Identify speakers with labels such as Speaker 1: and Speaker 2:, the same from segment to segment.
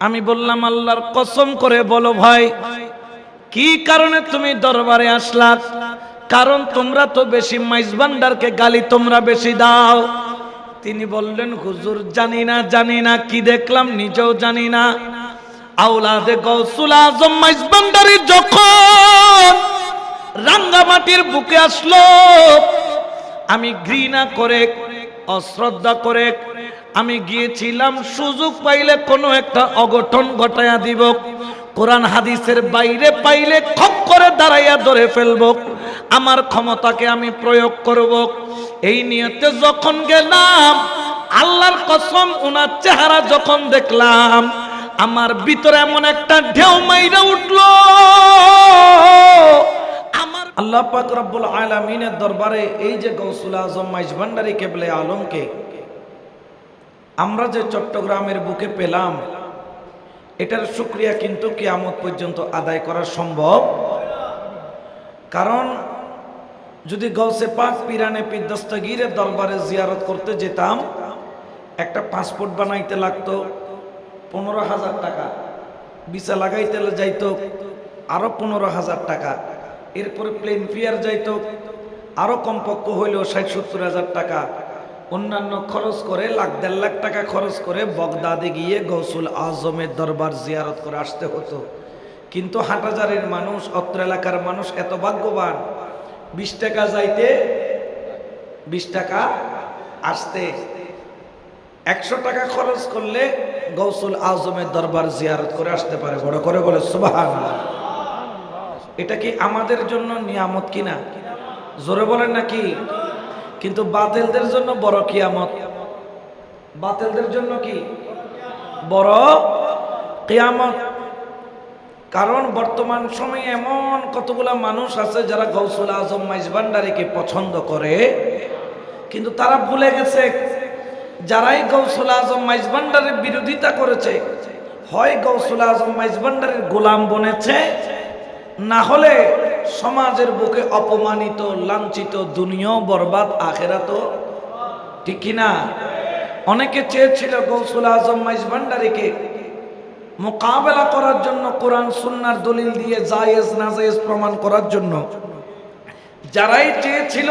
Speaker 1: আমি বললাম আল্লাহর কসম করে বলো ভাই, কি কারণে তুমি দরবারে আসলা? কারণ তোমরা তো বেশি মাইজ ভান্ডারকে গালি তোমরা বেশি দাও। তিনি বললেন হুজুর জানি না কি দেখলাম নিজেও জানি না। আওলাদে গৌসুল আজম মাইজ ভান্ডারী যখন রাঙ্গামাটির বুকে আসলো, আমি ঘৃণা করে অশ্রদ্ধা করে আমি গিয়েছিলাম সুযোগ পাইলে কোনো একটা অঘটন ঘটায়া দিব, কোরআন হাদিসের বাইরে পাইলে খপ করে দাঁড়াইয়া ধরে ফেলবো, আমার ক্ষমতাকে আমি প্রয়োগ করব। এই নিয়তে যখন গেলাম, আল্লাহর কসম ওনার চেহারা যখন দেখলাম, আমার ভিতরে এমন একটা ঢেউ মাইরা উঠলো। আমার আল্লাহ পাক রব্বুল আলামিনের দরবারে এই যে গৌসুল আজম মাইজ ভান্ডারী কেবলে আলমকে আমরা যে চট্টগ্রামের বুকে পেলাম, এটার শুকরিয়া কিন্তু কিয়ামত পর্যন্ত আদায় করা সম্ভব। কারণ যদি গৌসে পাক পিরানে পীর দস্তগীরের দরবারে জিয়ারত করতে যেতাম, একটা পাসপোর্ট বানাইতে লাগতো 15,000 টাকা, ভিসা লাগাইতে যাইতো আরো 15,000 টাকা, এরপরে প্লেন ফেয়ার যাইতো আরো কমপক্ষ হইল 60-70,000 টাকা, অন্যান্য খরচ করে লাখ 1.5 লাখ টাকা খরচ করে বগদাদে গিয়ে গৌসুল আজমের দরবার জিয়ারত করে আসতে হতো। কিন্তু হাটহাজারের মানুষ, অত্র এলাকার মানুষ এত ভাগ্যবান, 20 টাকা যাইতে 20 টাকা আসতে, 100 টাকা খরচ করলে গৌসুল আজমের দরবার জিয়ারত করে আসতে পারে। বড় করে বলে সুবহানাল্লাহ। এটা কি আমাদের জন্য নিয়ামত কিনা? জোরে বলেন নাকি? কিন্তু বাতিলদের জন্য বড় কিয়ামত। বাতিলদের জন্য কি বড় কিয়ামত। কারণ বর্তমান সময়ে এমন কতগুলা মানুষ আছে যারা গৌসুল আজম মাইজ ভান্ডারীকে পছন্দ করে, কিন্তু তারা ভুলে গেছে যারাই গৌসুল আজম মাইজ ভান্ডারীর বিরোধিতা করেছে, হয় গৌসুল আজম মাইজ ভান্ডারীর গোলাম বনেছে, না হলে সমাজের বুকে অপমানিত, লাঞ্ছিত, দুনিয়াও বরবাদ, আখেরাতও। ঠিক কিনা? অনেকে চেয়েছিল গৌসুল আজম মাইজ ভান্ডারীকে মোকাবেলা করার জন্য, কোরআন সুন্নাহর দলিল দিয়ে জায়েজ নাজায়েজ প্রমাণ করার জন্য। যারাই চেয়েছিল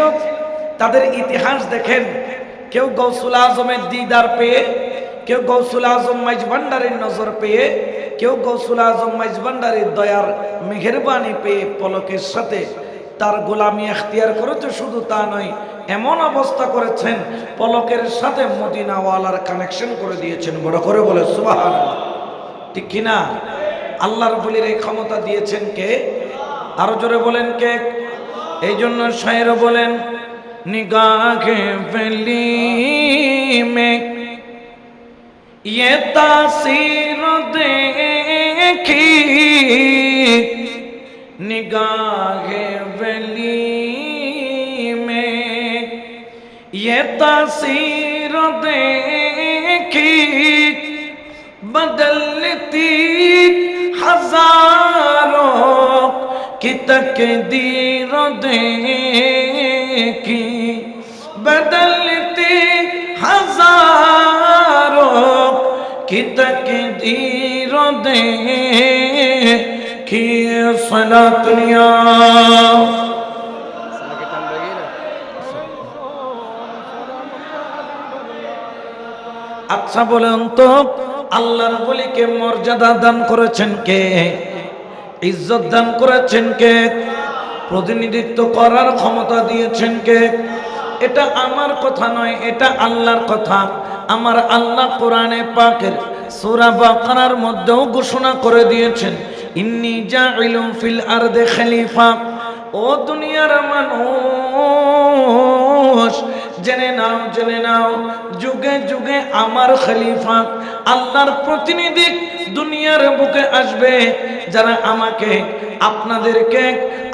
Speaker 1: তাদের ইতিহাস দেখেন, কেউ গৌসুল আজমের দিদার পেয়ে, কেউ গৌসুল আজম মাইজ ভান্ডারীর নজর পেয়ে, কেউ গৌসুল আজম মাইজ ভান্ডারীর দয়ার মেহেরবানি পেয়ে পলকের সাথে তার গোলামি এখতিয়ার করেছে। শুধু তা নয়, এমন অবস্থা করেছেন পলকের সাথে মদিনাওয়ালার কানেকশন করে দিয়েছেন। বড় করে বলে সুবহানাল্লাহ। ঠিক কিনা? আল্লাহর বলির এই ক্ষমতা দিয়েছেন কে? আরো জোরে বলেন কে? এই জন্য শায়ের বলেন, নিগাহে ফেলি মে ये तासीर देखी, निगाहे वली में ये तासीर देखी, बदलती हजारों की तकदीर देखी, बदलती हजारों की तकदीर देखी। सलातुनिया আচ্ছা বলেন তো, আল্লাহর ওলিকে মর্যাদা দান করেছেন কে? ইজ্জত দান করেছেন কে? প্রতিনিধিত্ব করার ক্ষমতা দিয়েছেন কে? এটা আমার কথা নয়, এটা আল্লাহর কথা। আমার আল্লাহ কোরআনে পাকের সূরা বাকারার মধ্যেও ঘোষণা করে দিয়েছেন, ইন্নী জাইলুম ফিল আরদি খলিফা। ও দুনিয়ার মানুষ, জেনে নাও, জেনে নাও, যুগে যুগে আমার খলিফা, আল্লাহর প্রতিনিধি দুনিয়ার বুকে আসবে, যারা আমাকে, আপনাদেরকে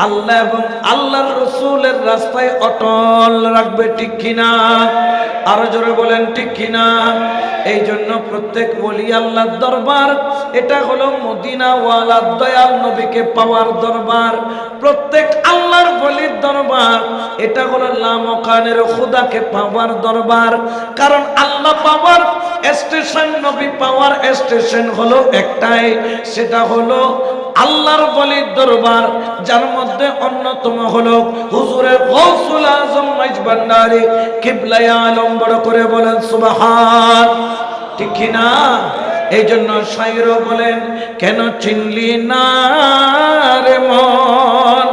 Speaker 1: আল্লাহ এবং আল্লাহর রাসূলের রাস্তায় অটল রাখবে। ঠিক কিনা? আরো জোরে বলেন ঠিক কিনা? এই জন্য প্রত্যেক ওলি আল্লাহর দরবার, এটা হলো মদিনাওয়ালার দয়াল নবীকে পাওয়ার দরবার। প্রত্যেক আল্লাহর ওলির দরবার, এটা হলো লামকানের খোদাকে পাওয়ার দরবার। কারণ আল্লাহ পাওয়ার স্টেশন, নবী পাওয়ার স্টেশন হলো একটাই, সেটা হলো আল্লাহর ওলির দরবার, যার মধ্যে অন্যতম হলো হুজুরে গৌসুল আজম মাইজ ভান্ডারী কিবলায়ে আলম। বড় করে বলেন সুবহান, ঠিক কি না? এই জন্য শায়র বলেন, কেন চিনলি না রে মন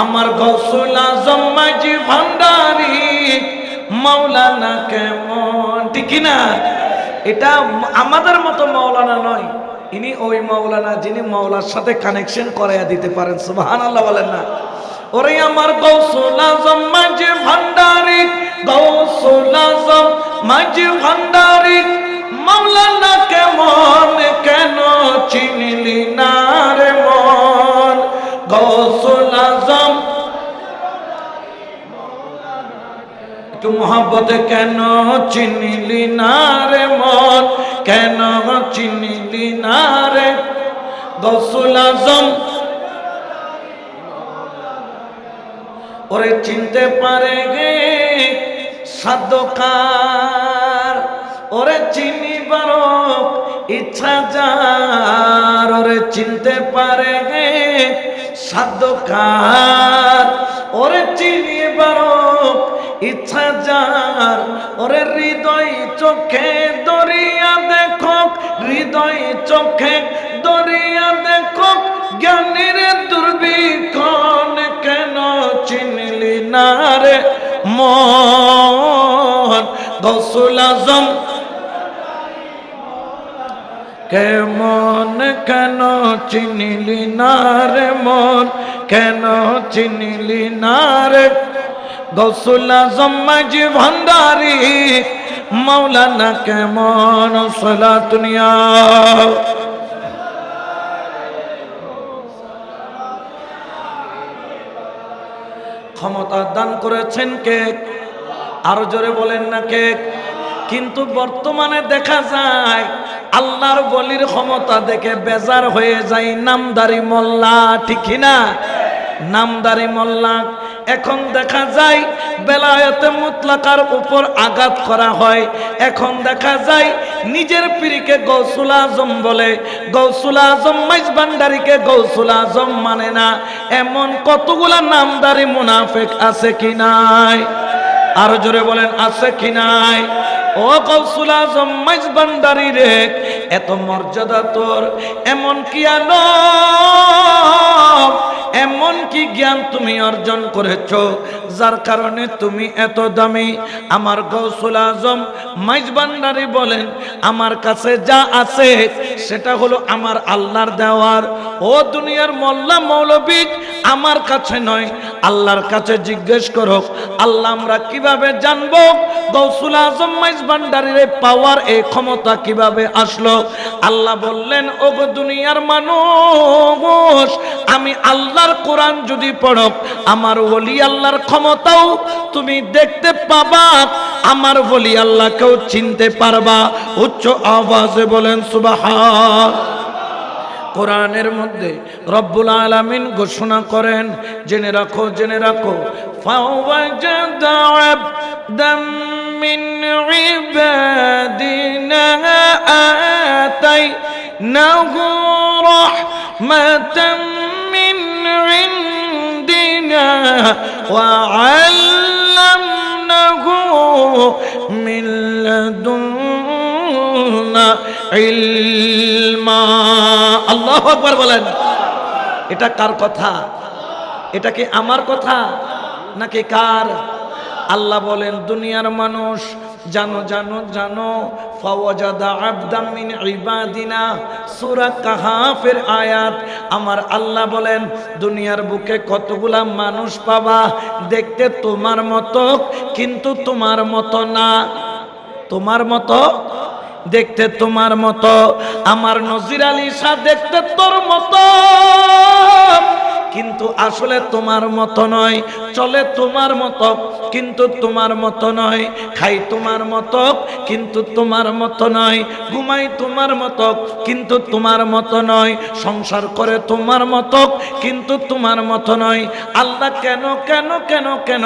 Speaker 1: আমার গৌসুল আজম মাইজ ভান্ডারী মাওলানা কেমন, ঠিক কি না? এটা আমাদের মতো মাওলানা নয়, ইনি ওই মাওলানা যিনি মাওলার সাথে কানেকশন করাইয়া দিতে পারেন। সুবহানাল্লাহ বলেন না? ওরে আমার গৌসুল আজম মাইজ ভান্ডারী, গৌসুল আজম মাইজ ভান্ডারী মাওলানা কেমন, কেন চিনলি না রে মন গৌসুল আজম, একটু মোহাব্বতে কেন চিনলি না রে মন, কেন চিনলি না রে গৌসুল আজম। ওরে চিনতে পারে গে সাধকার, ওরে চিনিবার ইচ্ছা যার, ওরে চিনতে পারে গে সাধকার, ওরে চিনিবার ইচ্ছা যার, ওরে হৃদয় চোখে দরিয়া দেখো, হৃদয় চোখে দরিয়া দেখো জ্ঞানীর দুর্বিক্ষণ, কেন চিনলি না রে মন গৌসুল আজম কেমন, কেন চিনলি না রে মন, কেন চিনলি না রে গৌসুল আজম মাইজ ভান্ডারী মাওলানা কেমন। সালাতুন ইয়া ক্ষমতা দান করেছেন কে? আরো জোরে বলেন না কে? কিন্তু বর্তমানে দেখা যায় আল্লাহর ওলির ক্ষমতা দেখে বেজার হয়ে যায় নামদারি মোল্লা, ঠিক না? নামদারি মোল্লা এখন দেখা যায় বেলায়েতে মুতলাকার উপর আঘাত করা হয়। এখন দেখা যায় নিজের পীরকে গৌসুল আজম বলে, গৌসুল আজম মাইজ ভান্ডারীকে গৌসুল আজম মানে না। এমন কতগুলা নামদারি মুনাফিক আছে কি নাই? আরো জোরে বলেন আছে কি নাই? ও গৌসুল আজম মাইজ ভান্ডারী রে, এত মর্যাদা তোর, এমন কি আলম, এমন কি জ্ঞান তুমি অর্জন করেছো যার কারণে তুমি এত দামি? আমার গৌসুল আজম মাইজ ভান্ডারী বলেন, আমার কাছে যা আছে সেটা হলো আমার আল্লাহর দেওয়ার। ও দুনিয়ার মোল্লা মৌলবী, আমার কাছে নয় আল্লাহর কাছে জিজ্ঞেস করো। আল্লাহ আমরা কিভাবে জানবো গৌসুল আজম মাইজ ভান্ডারীর পাওয়ার, এই ক্ষমতা কিভাবে আসলো? আল্লাহ বললেন, ও গো দুনিয়ার মানুষ, আমি আল্লাহর কোরআন যদি পড়ো, আমার ওলি আল্লাহর ক্ষমতাও তুমি দেখতে পাবা, আমার ওলি আল্লাহকেও চিনতে পারবা। উচ্চ আওয়াজে বলেন সুবহান। কোরআনের মধ্যে রব্বুল আলামিন ঘোষণা করেন, জেনে রাখো, জেনে রাখো, ফাওয়াজাদা আবদাম মিন ইবাদিনা আতাইনাহু রাহমাতাম মিন ইনদিনা ওয়া আল্লামনাহু মিন লাদুন্না ইলমা। আল্লাহু আকবার বলেন। এটা কার কথা? এটা কি আমার কথা নাকি কার? আল্লাহ বলেন, দুনিয়ার মানুষ জানো জানো জানো, ফাওয়াজাদা আবদাম মিন ইবাদিনা, সূরা কাহাফের আয়াত। আমার আল্লাহ বলেন, দুনিয়ার বুকে কতগুলা মানুষ পাবা, দেখতে তোমার মতো কিন্তু তোমার মতো না। তোমার মতো, দেখতে তোমার মতো। আমার নজির আলী শাহ দেখতে তোর মতো কিন্তু আসলে তোমার মতো নয়, চলে তোমার মতো কিন্তু তোমার মতো নয়, খাই তোমার মতো কিন্তু তোমার মতো নয়, ঘুমাই তোমার মতো কিন্তু তোমার মতো নয়, সংসার করে তোমার মতো কিন্তু তোমার মতো নয়। আল্লাহ কেন কেন কেন কেন?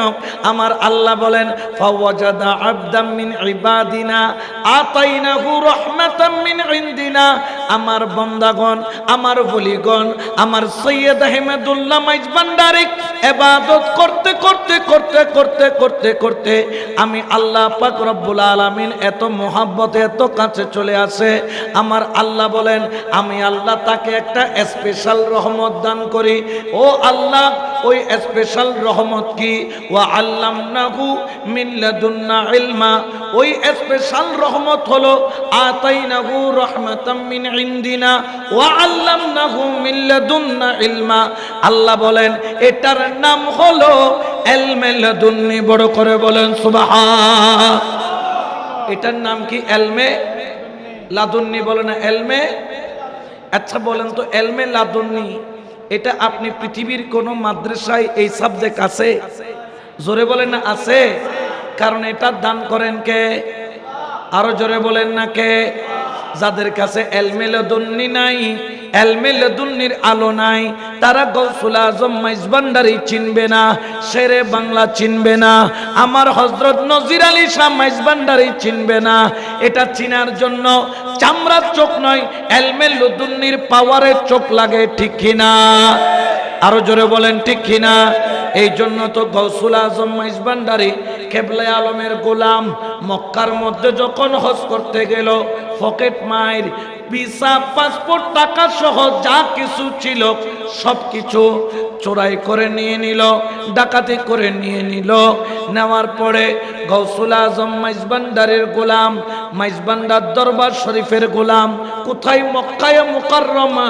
Speaker 1: আমার আল্লাহ বলেন ফাওয়াজাদা আবদাম মিন ইবাদিনা আতাইনাহু রাহমাতাম মিন ইনদিনা। আমার বান্দাগণ, আমার ওলিগণ, আমার সৈয়দ আহমেদুল্লাহ মাইজ ভান্ডারী ইবাদত করতে করতে করতে করতে করতে করতে আমি আল্লাহ পাক রব্বুল আলামিন এত মোহাব্বতে এত কাছে চলে আসে। আমার আল্লাহ বলেন আমি আল্লাহ তাকে একটা স্পেশাল রহমত দান করি। ও আল্লাহ, ওই স্পেশাল রহমত কি? ওয়া আল্লামনাহু মিন লাদুন্না ইলমা। ওই স্পেশাল রহমত হলো আতাইনাহু রাহমাতাম মিন ইনদিনা ওয়া আল্লামনাহু মিন লাদুন্না ইলমা। আল্লাহ বলেন এটার নাম হলো ইলমে লাদুন্নি। বড় করে বলেন সুবহান। এটার নাম কি? ইলমে লাদুন্নি। বলে না ইলমে। আচ্ছা বলেন তো ইলমে লাদুন্নি এটা আপনি পৃথিবীর কোন মাদ্রাসায় এই সাবজেক্ট আছে? জোরে বলেন না আছে। কারণ এটা দান করেন কে? আরো জোরে বলেন না কে? যাদের কাছে ইলমে লাদুন্নি নাই, ইলমে লাদুন্নির আলো নাই, তারা গৌসুল আজম মাইজ ভান্ডারী চিনবে না, শেরে বাংলা চিনবে না, আমার হযরত নজির আলী শাহ মাইজ ভান্ডারী চিনবে না। এটা চিনার জন্য চামড়ার চোখ নয়, ইলমে লাদুন্নির পাওয়ারের চোখ লাগে। ঠিক কিনা? আরো জোরে বলেন ঠিক কিনা? এই জন্য তো গৌসুল আজম মাইজ ভান্ডারী কেবলা আলমের গোলাম মক্কার মধ্যে যখন হজ করতে গেল, পকেট মাইর ভিসা পাসপোর্ট টাকা সহ যা কিছু ছিল সবকিছু চোরাই করে নিয়ে নিল, ডাকাতি করে নিয়ে নিল। নেওয়ার পরে গৌসুল আজম মাইজ ভান্ডারীর গোলাম, মাইজ ভান্ডার দরবার শরীফের গোলাম কোথায়? মক্কায়ে মুকাররমা।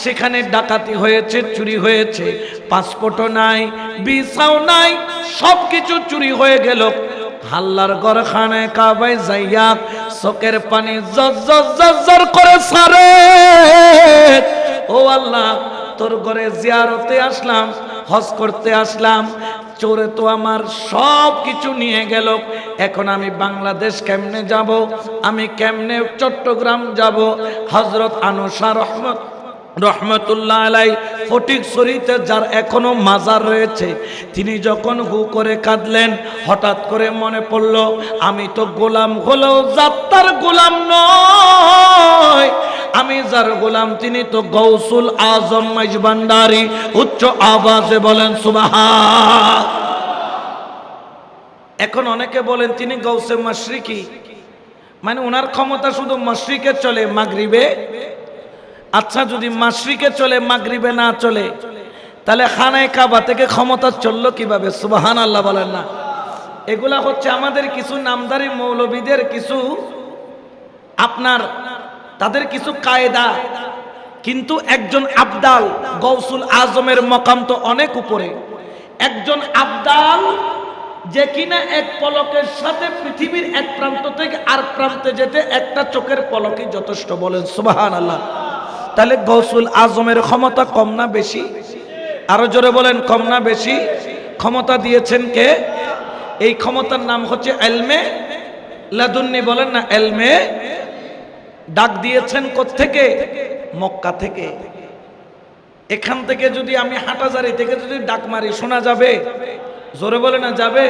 Speaker 1: সেখানে ডাকাতি হয়েছে, চুরি হয়েছে, পাসপোর্টও নাই, ভিসাও নাই, সবকিছু চুরি হয়ে গেল। হাল্লার ঘর খানায় কাবায় যাইয়া চোখের পানি জর করে সারে। ও আল্লাহ, তোর ঘরে জিয়ারতে আসলাম, হজ করতে আসলাম, চোরে তো আমার সব কিছু নিয়ে গেল। এখন আমি বাংলাদেশ কেমনে যাব? আমি কেমনে চট্টগ্রাম যাব? হযরত আনুশা রহমতুল্লাহ আলাই ফটিকছড়িতে যার এখনো মাজার রয়েছে, তিনি যখন হু করে কাঁদলেন, হঠাৎ করে মনে পড়ল আমি তো গোলাম হলেও যাত্রার গোলাম নয়, আমি যার গোলাম তিনি তো গৌসুল আজম মাইজ ভান্ডারী। উচ্চ আওয়াজে বলেন সুবহান। এখন অনেকে বলেন তিনি গৌসে মাশরিকি, মানে ওনার ক্ষমতা শুধু মাশরিকে চলে, মাগরিবে। আচ্ছা, যদি মাশরিকে চলে মাগরিবে না চলে, তাহলে খানায় কাবা থেকে ক্ষমতা চললো কিভাবে? সুবহানাল্লাহ বলেন না। এগুলা হচ্ছে আমাদের কিছু নামদারি মৌলবীদের কিছু আপনার তাদের কিছু কায়দা। কিন্তু একজন আবদাল গৌসুল আজমের মকাম তো অনেক উপরে। একজন আবদাল যে কিনা এক পলকের সাথে পৃথিবীর এক প্রান্ত থেকে আর প্রান্তে যেতে একটা চোখের পলকই যথেষ্ট। বলেন সুবহানাল্লাহ। তাহলে গৌসুল আজমের ক্ষমতা কম না বেশি? আরো জোরে বলেন কম না বেশি? ক্ষমতা দিয়েছেন কে? এই ক্ষমতার নাম হচ্ছে ইলমে লাদুন্নি। বলেন না ইলমে। ডাক দিয়েছেন কোত্থেকে? মক্কা থেকে। এখান থেকে যদি আমি হাটাজারি থেকে যদি ডাক মারি শোনা যাবে? জোরে বলে না যাবে?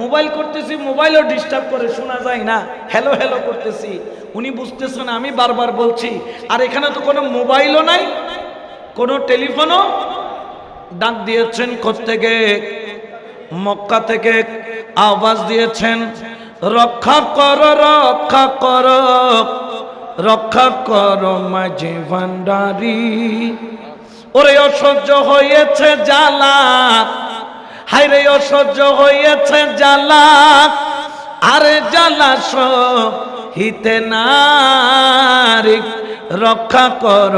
Speaker 1: মোবাইল করতেছি, মোবাইলও ডিস্টার্ব করে, শোনা যায় না। হ্যালো হ্যালো করতেছি, উনি বুঝতেছেন আমি বারবার বলছি। আর এখানে তো কোনো মোবাইলও নাই, কোনো টেলিফোনও। ডাক দিয়েছেন কোত্থেকে? মক্কা থেকে আওয়াজ দিয়েছেন, রক্ষা কর, রক্ষা কর, রক্ষা কর মাঝি ভান্ডারী। ওরে অসহ্য হয়েছে জ্বালা, হায়রে অসহ্য হয়েছে জ্বালা, আরে জ্বালা সহিতে নারী, রক্ষা কর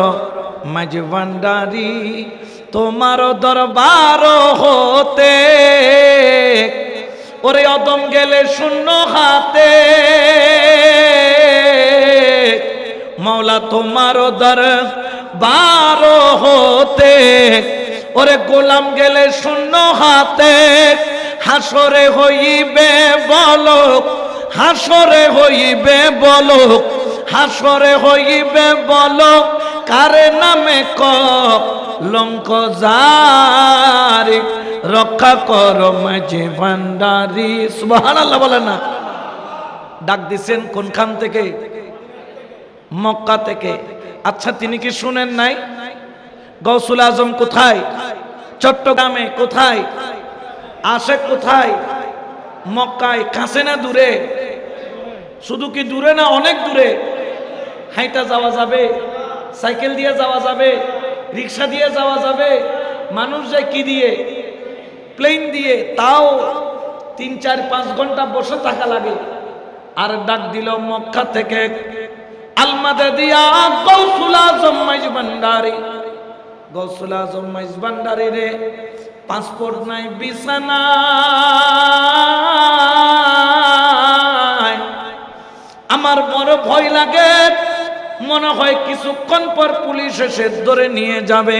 Speaker 1: মাঝি ভান্ডারী। তোমার দরবার হতে ওরে অদম গেলে শূন্য হাতে, মাওলা তোমার দরবার হতে ওরে গোলাম গেলে শূন্য হাতে হাসরে হইবে বলক, হাসরে হইবে বলক, হাসরে হইবে বলক, কারে নামে কলঙ্ক জারি, রক্ষা করো মাঝি ভান্ডারি। সুবহানাল্লাহ বলেন না। ডাক দিছেন কোনখান থেকে? মক্কা থেকে। আচ্ছা তিনি কি শুনেন নাই? গৌসুল আজম কোথায়? চট্টগ্রামে। কোথায়? আশেক কোথায়? মক্কায়। কাছে না দূরে? শুধু কি দূরে না অনেক দূরে? হাইটা যাওয়া যাবে, সাইকেল দিয়ে যাওয়া যাবে, রিক্সা দিয়ে যাওয়া যাবে, মানুষ যায় কি দিয়ে? প্লেন দিয়ে। তাও 3-4-5 ঘন্টা বসে থাকা লাগে। আর ডাক দিল মক্কা থেকে আলমাদে দিয়া গৌসুল আজম মাইজ ভান্ডারি। গৌসুল আজম মাইজ ভান্ডারি রে পাসপোর্ট নাই, ভিসা নাই। আমার বড় ভয় লাগে, মনে হয় কিছুক্ষণ পর পুলিশ এসে ধরে নিয়ে যাবে।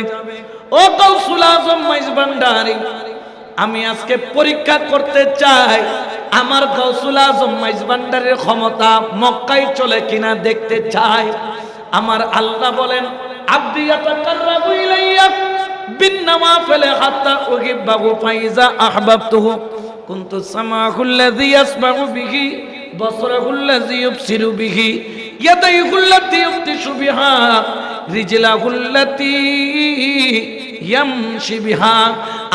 Speaker 1: ও গৌসুল আজম মাইজ ভান্ডারি, আমি আজকে পরীক্ষা করতে চাই আমার গৌসুল আজম মাইজ ভান্ডারির ক্ষমতা মক্কায় চলে কিনা দেখতে চাই। আমার আল্লাহ বলেন আব্দি ইয়াতাকাররাবু ইলাইয়া বিন্নাওয়াফিল হাত্তা উহিব্বাহু ফাইজা আহবাবতুহু কুনতু সামাহুল্লাযী ইয়াসমাউ বিহি বাসরাহুল্লাযী ইউবসিরু বিহি ইয়াদাইহুল্লাতী ইয়ুবতিশু বিহা রিজলাহুল্লাতী ইয়ামশি বিহা।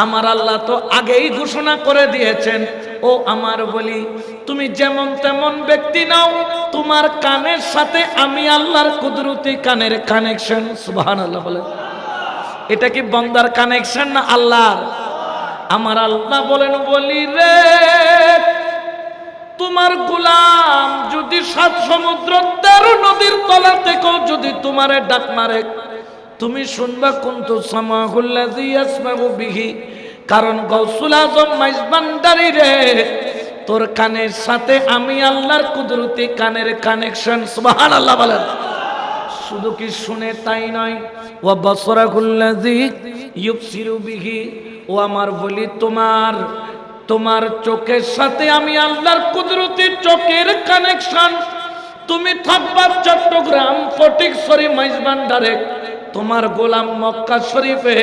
Speaker 1: আমার আল্লাহ তো আগেই ঘোষণা করে দিয়েছেন, ও আমার বলি তুমি যেমন তেমন ব্যক্তি নাও, তোমার কানের সাথে আমি আল্লাহর কুদরতি কানের কানেকশন। সুবহানাল্লাহ বলেন। এটা কি বন্দার কানেকশন না আল্লাহর? আমার আল্লাহ বলেন বলি রে, তোমার গোলাম যদি 7 সমুদ্র 13 নদীর তলা থেকেও যদি তোমারে ডাক মারে, তুমি শুনবা কুনতু সামাহুল্লাযী ইয়াসমাউ বিহি। কারণ গৌসুল আজম মাইজ ভান্ডারি রে, তোর কানের সাথে আমি আল্লাহর কুদরতি কানের কানেকশন। সুবহানাল্লাহ বলেন। শুধু কি শুনে তাই নয়, ওয়া বাসরাহুল্লাযী ইউবসিরু বিহি। ও আমার বলি তোমার চোখের সাথে আমি আল্লাহর কুদরতি চোখের কানেকশন। তুমি থাকবা চট্টগ্রাম ফটিকছড়ি মাইজ ভান্ডারে, তোমার গোলাম মক্কা শরীফে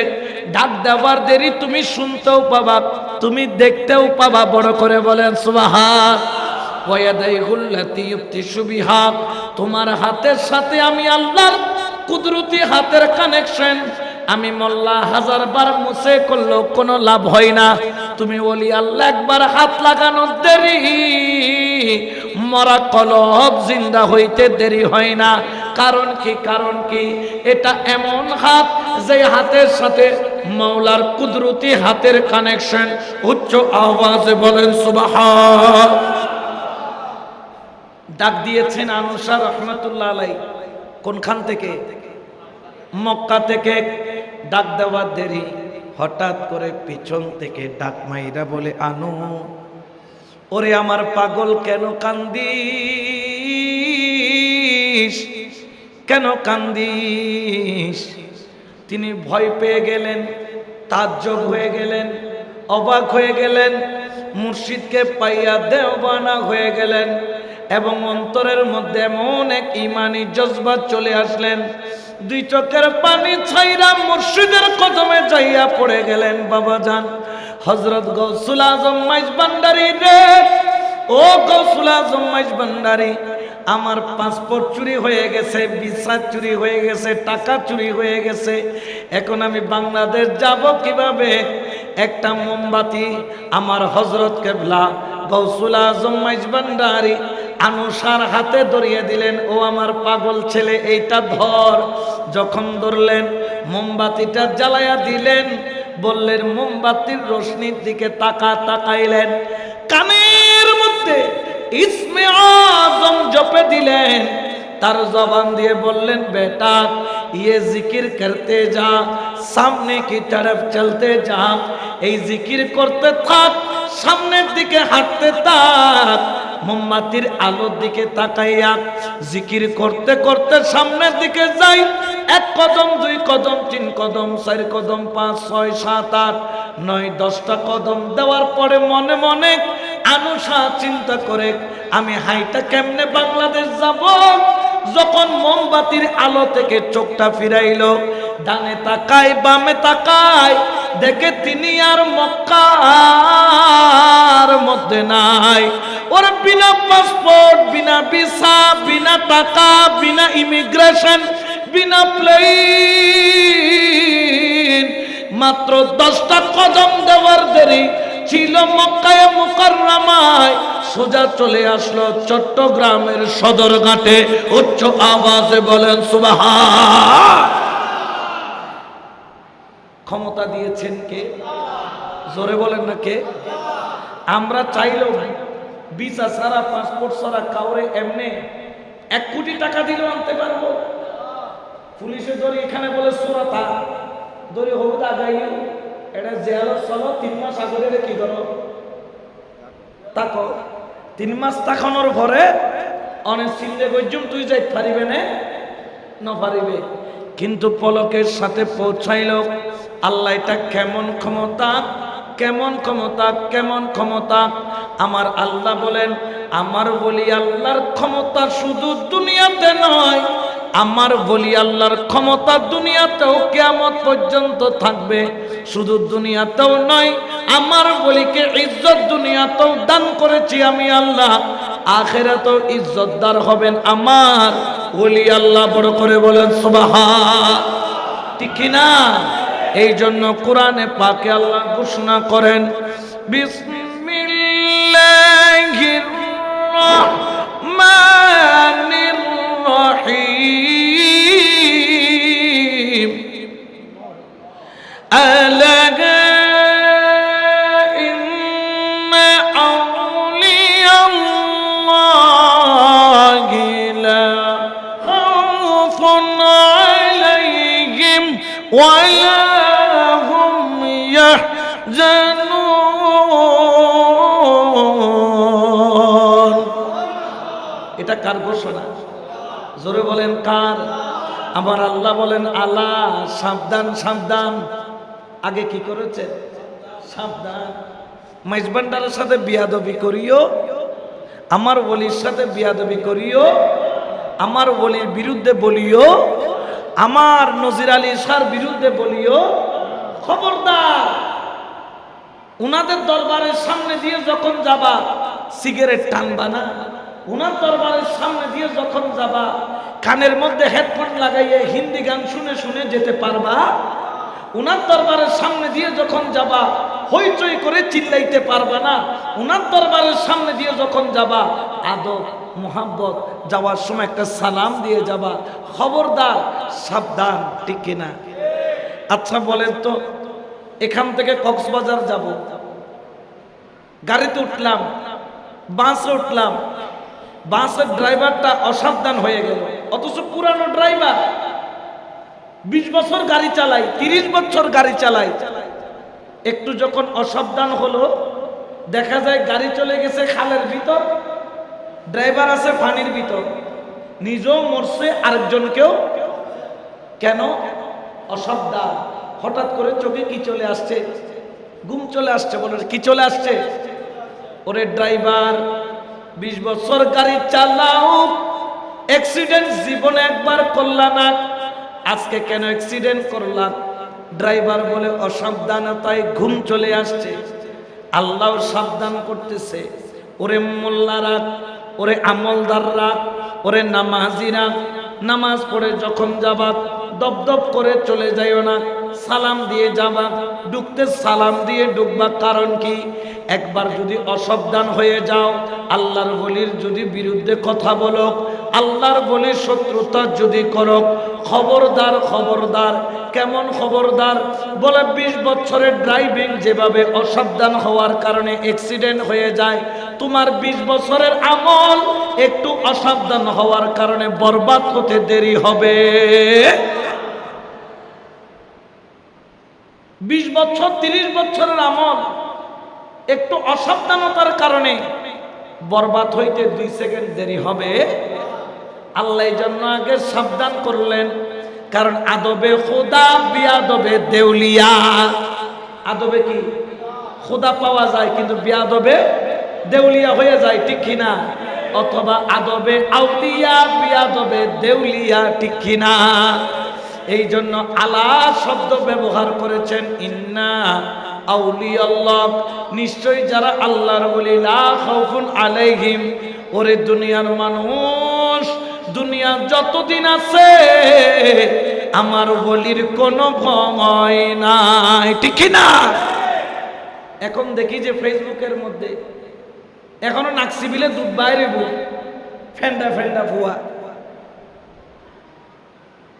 Speaker 1: ডাক দেওয়ার দেরি তুমি শুনতেও পাবা, তুমি দেখতেও পাবা। বড় করে বলেন সুবহান। ওয়াদাইহুল্লাতী ইউবতিশু বিহা। তোমার হাতের সাথে আমি আল্লাহর কুদরতি হাতের কানেকশন। আমি মোল্লা 1000 বার মুছে করলেও কোনো লাভ হয় না। তুমি ওলি আল্লাহ একবার হাত লাগানোর দেরি, মরা কলব জিন্দা হইতে দেরি হয় না। কারণ কি? কারণ কি? এটা এমন হাত যে হাতের সাথে মাওলার কুদরতি হাতের কানেকশন। উচ্চ আওয়াজে বলেন সুবহান। ডাক দিয়েছেন আনুশা রহমাতুল্লাহ আলাই। কোনখান থেকে? মক্কা থেকে। ডাক দেওয়ার দেরি, হঠাৎ করে পিছন থেকে ডাক মাইরা বলে আনু, ওরে আমার পাগল কেন কান্দিস, কেন কান্দিস? তিনি ভয় পেয়ে গেলেন, তাজ্জব হয়ে গেলেন, অবাক হয়ে গেলেন, মুর্শিদকে পাইয়া দেওয়ানা হয়ে গেলেন এবং অন্তরের মধ্যে এমন এক ইমানি জজবা চলে আসলেন। 2 চোখের পানি ছাইরা মুর্শিদের কদমে যাইয়া পড়ে গেলেন। বাবাজান হযরত গৌসুল আজম মাইজ ভান্ডারি রে, ও গৌসুল আজম মাইজ ভান্ডারি, আমার পাসপোর্ট চুরি হয়ে গেছে, ভিসা চুরি হয়ে গেছে, টাকা চুরি হয়ে গেছে। এখন আমি বাংলাদেশ যাব কিভাবে? একটা মোমবাতি আমার হযরত কেবলা গৌসুল আজম মাইজ ভান্ডারি আনুশার হাতে ধরিয়ে দিলেন। ও আমার পাগল ছেলে, এইটা ধর। যখন ধরলেন মোমবাতিটা জ্বালায়া দিলেন, বললেন মোমবাতির রোশনির দিকে তাকাইলেন, কানের মধ্যে ইসমে আজম জপে দিলেন। তার জবান দিয়ে বললেন, বেটা ये जिक्र करते जा, सामने की तरफ चलते जा, এই জিকির করতে থাক, সামনের দিকে হাঁটতে থাক। মোমবাতির আলোর দিকে তাকাইয়া জিকির করতে করতে সামনের দিকে যাই। 1 কদম 2 কদম 3 কদম 4 কদম 5 6 7 8 9 10টা কদম দেওয়ার পরে মনে মনে আনুষা চিন্তা করে আমি হাইটা কেমনে বাংলাদেশ যাব। যখন মোমবাতির আলো থেকে চোখটা ফিরাইলো, ডানে তাকায় বামে তাকায়, দেখে তিনি আর মক্কার মধ্যে নাই। ওর বিনা পাসপোর্ট, বিনা ভিসা, বিনা টাকা, বিনা ইমিগ্রেশন, বিনা প্লেন, মাত্র 10টা কদম দেওয়ার দেরি ছিল মক্কায়ে মুকাররমায়। সোজা চলে আসলো চট্টগ্রামের সদরঘাটে। উচ্চ আওয়াজে বলেন সুবহান। ক্ষমতা দিয়েছেন কে? জোরে বলেন না কে? আমরা চাইলেও ভিসা ছাড়া পাসপোর্ট ছাড়া কাউরে এমনি 1 কোটি টাকা দিলেও আনতে পারবো? পুলিশে ধরে এখানে বলে সুরাতা ধরে হবুদ আগাইও, এটা জেল চলো 3 মাস আগরে কি করো তাকো। 3 মাস তাকানোর পরে অনেক চিন্তা করছুম তুই যাই পারিবে না পারিবে, কিন্তু পলকের সাথে পৌঁছাইল। আল্লাহ এটা কেমন ক্ষমতা, কেমন ক্ষমতা, কেমন ক্ষমতা! আমার আল্লাহ বলেন, আমার বলি আল্লাহর ক্ষমতা শুধু দুনিয়াতে নয়, আমার বলি আল্লাহর ক্ষমতা দুনিয়াতেও কিয়ামত পর্যন্ত থাকবে। শুধু দুনিয়াতেও নয়, আমার বলিকে ইজ্জত দুনিয়াতেও দান করেছি আমি আল্লাহ, আখিরাতেও ইজ্জতদার হবেন আমার ওলি আল্লাহ। বড় করে বলেন সুবহান। ঠিক কি না? এই জন্য কোরআনে পাকে আল্লাহ ঘোষণা করেন, বিসমিল্লাহির রহমানির রহিম। আলা ইন্না আউলিয়াল্লাহি লা খাউফুন আলাইহিম ওয়া লা হুম ইয়াহজানুন। এটা কার ঘোষণা? জোরে বলেন কার? আমার আল্লাহ বলেন, আলা সাবধান সাবধান। আগে কি করেছে? সাবধান। মাইজবান্ডারের সাথে বিয়াদবি করিও, আমার ওলির সাথে বিয়াদবি করিও, আমার ওলির বিরুদ্ধে বলিও, আমার নজির আলী শাহর বিরুদ্ধে বলিও। খবরদার, উনাদের দরবারের সামনে দিয়ে যখন যাবা সিগারেট টানবা না। উনার দরবারের সামনে দিয়ে যখন যাবা কানের মধ্যে হেডফোন লাগাইয়ে হিন্দি গান শুনে শুনে যেতে পারবা। উনার দরবারের সামনে দিয়ে যখন যাবা হইচই করে চিল্লাইতে পারবা না। উনার দরবারের সামনে দিয়ে যখন যাবা আদব মোহাব্বত, যাওয়ার সময় একটা সালাম দিয়ে যাবা। খবরদার, সাবধান। ঠিক কিনা? আচ্ছা বলেন তো, এখান থেকে কক্সবাজার যাব, গাড়িতে উঠলাম, বাসে উঠলাম, বাসের ড্রাইভারটা অসাবধান হয়ে গেল, অথচ পুরানো ড্রাইভার, 20 বছর গাড়ি চালাই, 30 বছর গাড়ি চালাই। একটু যখন অসাবধান হলো, দেখা যায় গাড়ি চলে গেছে খালের ভিতর, ড্রাইভার আছে পানির ভিতর, নিজেও মরছে, আরেকজনকেও। কেন? অসাবধান। হঠাৎ করে চোখে কি চলে আসছে? ঘুম চলে আসছে। বলে কি চলে আসছে? ওরে ড্রাইভার, 20 বছর গাড়ি চালাও, অ্যাক্সিডেন্ট জীবনে একবার করলা না, আজকে কেন অ্যাক্সিডেন্ট করলা? ড্রাইভার বলে অসাবধানতায় ঘুম চলে আসছে। আল্লাহ সাবধান করতেছে, ওরে মোল্লারা, ওরে আমলদাররা, ওরে নামাজিরা, নামাজ পড়ে যখন যাবা দপদপ করে চলে যাইও না, সালাম দিয়ে যাবা, ঢুকতে সালাম দিয়ে ঢুকবা। কারণ কি? একবার যদি অসাবধান হয়ে যাও, আল্লাহর ওলির যদি বিরুদ্ধে কথা বলো, আল্লাহর ওলির শত্রুতা যদি করো, খবরদার খবরদার। কেমন খবরদার? বলে 20 বছরের ড্রাইভিং যেভাবে অসাবধান হওয়ার কারণে অ্যাক্সিডেন্ট হয়ে যায়, তোমার 20 বছরের আমল একটু অসাবধান হওয়ার কারণে বরবাদ হতে দেরি হবে। 20 বছর 30 বছরের আমল একটু অসাবধানতার কারণে বরবাদ হইতে 2 সেকেন্ড দেরি হবে। আল্লাহ এই জন্য আগে সাবধান করলেন, কারণ আদবে খোদা বিয়াদবে দেউলিয়া। আদবে কি খোদা পাওয়া যায়, কিন্তু বিয়াদবে দেউলিয়া হয়ে যায়, ঠিক কিনা? অথবা আদবে আউলিয়া বিয়াদবে দেউলিয়া, ঠিক কিনা? এই জন্য আলা শব্দ ব্যবহার করেছেন। ইন্না আউলিয়াল্লাহ, নিশ্চয়ই যারা আল্লাহর ওলি, লা খাউফুন আলাইহিম, ওরে দুনিয়ার মানুষ, দুনিয়া যতদিন আছে আমার ওলির কোনো ভয় নাই, ঠিক না? এখন দেখি যে ফেসবুকের মধ্যে এখনো নাকসিবিলে দুধ বাইরে ফেন্ডা ফেন্ডা ফুয়া।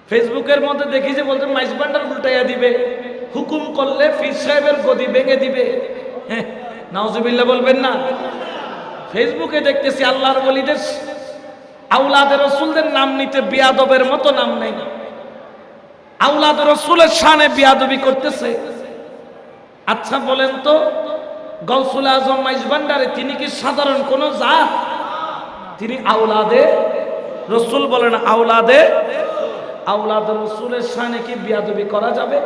Speaker 1: ফেসবুকের মধ্যে দেখি যে বলতে মাইস ভান্ডার উল্টাইয়া দিবে, হুকুম করলে পীর সাহেবের গদি ভেঙে দিবে। হ্যাঁ, নাউজুবিল্লাহ বলবেন না? ফেসবুকে দেখতেছি আল্লাহর ওলিদের আওলাদে রাসূলদের নাম নিতে বিয়াদবের মতো নাম নেই, আওলাদে রাসূলের শানে বিয়াদবি করতেছে। আচ্ছা বলেন তো, গৌসুল আজম মাইজ ভান্ডারে তিনি কি সাধারণ কোন জাত? তিনি আওলাদে রাসূল। বলেন আওলাদে রাসূলের শানে কি বিয়াদবি করা যাবে?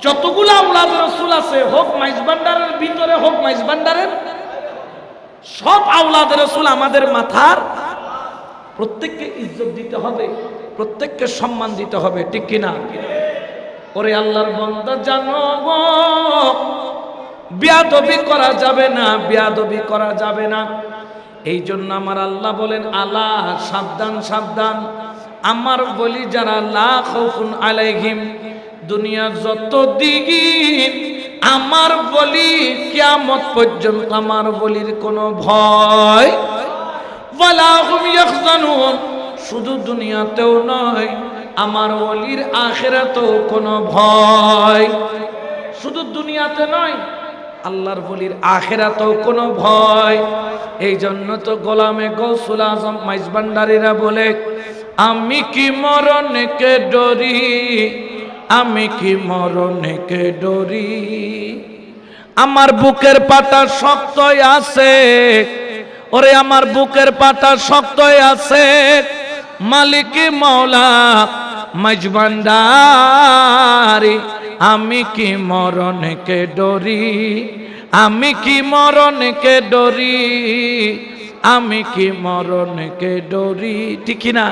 Speaker 1: যতগুলো আওলাদে রাসূল আছে, হোক মাইজ ভান্ডারের ভিতরে হোক মাইজ ভান্ডারের, সব আওলাদে রাসূল আমাদের মাথার। প্রত্যেককে ইজ্জত দিতে হবে, প্রত্যেককে সম্মান দিতে হবে, ঠিক কিনা? ওরে আল্লাহর বান্দা, জানো বিয়াদবি করা যাবে না, বিয়াদবি করা যাবে না। এই জন্য আমার আল্লাহ বলেন, আলা সাবধান সাবধান, আমার বলি যারা, লা খাউফুন আলাইহিম, দুনিয়ার যত দিন আমার বলি কিয়ামত পর্যন্ত আমার বলির কোনো ভয়, ওয়ালা হুম ইয়াহজানুন, শুধু দুনিয়াতেও নয় আমার ওলির আখিরাতেও কোনো ভয়। শুধু দুনিয়াতে নয়, আল্লাহর ওলির আখিরাতেও কোনো ভয়। এই জন্য তো গোলামে গৌসুল আজম মাইজ ভান্ডারীরা বলে, আমি কি মরণকে ডরি, আমি কি মরণকে ডরি, আমার বুকের পাটা শক্তই আছে, ওরে আমার বুকের পাটা শক্তই আছে, মালিক মাওলা মাইজ ভান্ডারী, আমি কি মরণকে ডরি, আমি কি মরণকে ডরি, আমি কি মরণকে ডরি, ঠিক না?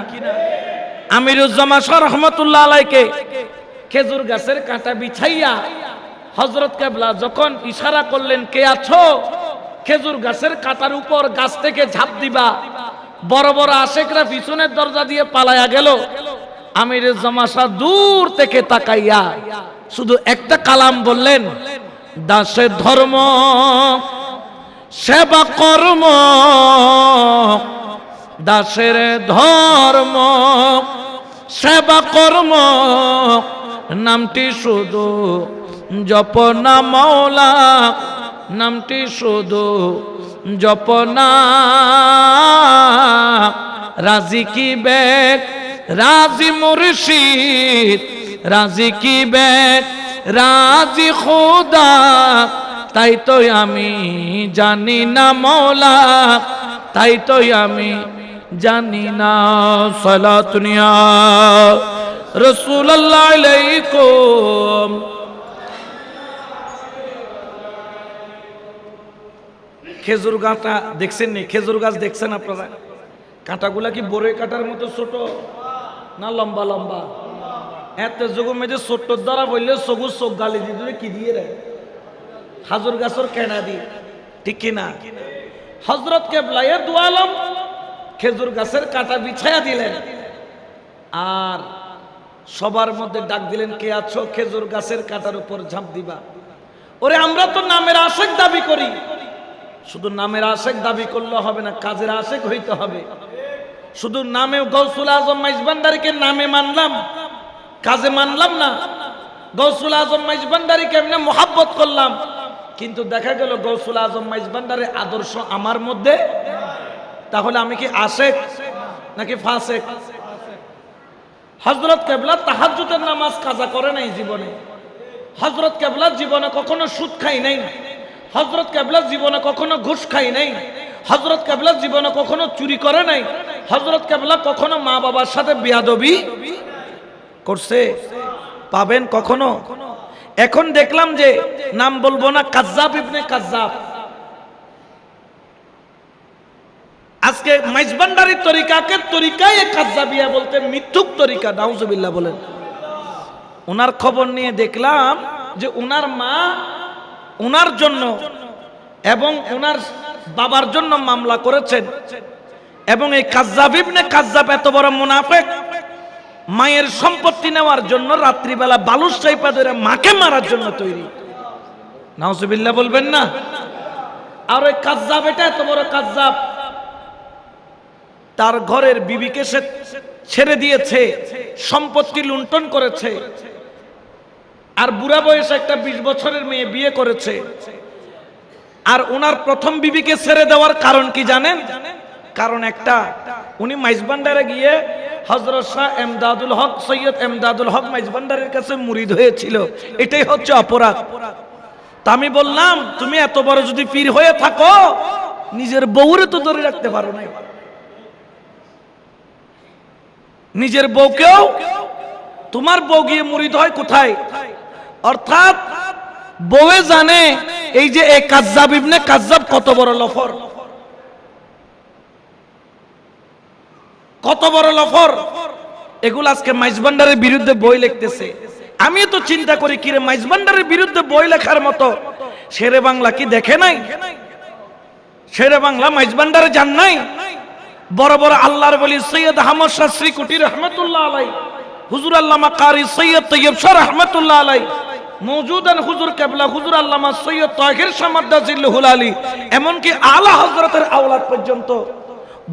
Speaker 1: আমিরুজ্জামান শাহ রহমাতুল্লাহ আলাইকে খেজুর গাছের কাঁটা বিছাইয়া হযরত কেবলা যখন ইশারা করলেন, কে আছো, খেজুর গাছের কাঁটার উপর গাছ থেকে ঝাঁপ দিবা, বড় বড় আশেকরা পিছনের দরজা দিয়ে পালায়া গেল। আমিরুজ্জামান শাহ দূর থেকে তাকাইয়া শুধু একটা কালাম বললেন, দাসের ধর্ম সেবা কর্ম, দাসের ধর্ম সেবা কর্ম, নামটি শুধু জপনা মাওলা, নামটি শুধু জপনা, রাজি কি বেগ রাজি মুর্শিদ, রাজি কি বেগ রাজি খোদা, তাই তো আমি জানি না মৌলা, তাই তো আমি জানি না। সালাতুন ইয়া রাসূলুল্লাহ আলাইকুম। খেজুর গাছটা দেখছেন নি? খেজুর গাছ দেখছেন আপনারা? কাঁটাগুলা কি বড়ই কাঁটার মতো ছোট না লম্বা লম্বা? এত যোগ মেঝে ছোট্ট দ্বারা বললে সবুজ চোখ গালি দিয়ে কি দিয়ে রে, হাজুর গাছর কেনা দি, ঠিক কিনা? হযরত কেবলা দু আলম খেজুর গাছের কাঁটা বিছায়া দিলেন, আর সবার মধ্যে ডাক দিলেন, কে আছো খেজুর গাছের কাঁটার উপর ঝাঁপ দিবা। ওরে আমরা তো নামের আশেক দাবি করি, শুধু নামের আশেক দাবি করলে হবে না, কাজের আশেক হইতে হবে। শুধু নামে গৌসুল আজম মাইজ ভান্ডারীকে নামে মানলাম, কাজে মানলাম না। গৌসুল আজম মাইজ ভান্ডারীকে এমনি মোহাব্বত করলাম, কিন্তু দেখা গেল গৌসুল আজম মাইজ ভান্ডারীর আদর্শ আমার মধ্যে, তাহলে আমি কি আশেক নাকি ফাসেক? হযরত কেবলা তাহাজ্জুদের নামাজ কাজা করে নাই জীবনে, হযরত কেবলা জীবনে কখনো সুদ খাই নাই, হযরত কেবলা জীবনে কখনো ঘুষ খায় নাই, হযরত কেবলা জীবনে কখনো চুরি করে নাই, হযরত কেবলা কখনো মা বাবার সাথে বেয়াদবি করছে? পাবেন কখনো? এখন দেখলাম যে নাম বলবো না, কাজ্জাব ইবনে কাজ্জাব আজকে মাইজভান্ডারী তরিকাকে তরিকায়ে কাজ্জাবিয়া বলতে মিথ্যুক তরিকা, নাউজুবিল্লাহ বলেন। ওনার খবর নিয়ে দেখলাম যে ওনার মা ওনার জন্য এবং ওনার বাবার জন্য মামলা করেছেন, এবং এই কাজ্জাব ইবনে কাজ্জাব এত বড় মুনাফিক, মায়ের সম্পত্তি নেওয়ার জন্য রাত্রিবেলা বালুর চাইপা ধরে মাকে মারার জন্য তৈরি। নাউজুবিল্লাহ বলবেন না? আর ওই কাজ্জাব, এটা এত বড় কাজ্জাব, তার ঘরের বিবিকে সে ছেড়ে দিয়েছে, সম্পত্তি লুণ্ঠন করেছে, আর বুড়া বয়সে একটা 20 বছরের মেয়ে বিয়ে করেছে। আর ওনার প্রথম বিবিকে ছেড়ে দেওয়ার কারণ কি জানেন? কারণ একটা, উনি মাইজভান্ডারে গিয়ে হযরত শাহ এমদাদুল হক, সৈয়দ এমদাদুল হক মাইজভান্ডারের কাছে মুরিদ হয়েছিল। এটাই হচ্ছে অপরাধ। তা আমি বললাম, তুমি এত বড় যদি পীর হয়ে থাকো, নিজের বউরে তো ধরে রাখতে পারো না, নিজের বউকেও, তোমার বউ গিয়ে মুরিদ হয় কোথায়? অর্থাৎ বউয়ে জানে এই যে এই কাজ্জাব ইবনে কাজ্জাব কত বড় লফর, কত বড় লফর। এগুলো আজকে মাইজভান্ডারের বিরুদ্ধে বই লিখতেছে। আমি তো চিন্তা করি, কিরে মাইজভান্ডারের বিরুদ্ধে বই লেখার মতো শেরে বাংলা কি দেখে নাই? শেরে বাংলা মাইজভান্ডারে যান নাই? বড় বড় আল্লাহর ওলি সৈয়দ আহমদ শাহ শ্রীকুটি রহমাতুল্লাহ আলাইহি, হুজুর আল্লামা কারি সৈয়দ তৈয়ব শাহ রহমাতুল্লাহ আলাইহি, মওজুদান হুজুর কেবলা হুজুর আল্লামা সৈয়দ তাহির শাহ মাদ্দাজিল্লাহুল আলী, এমনকি আলা হযরতের আওলাদ পর্যন্ত,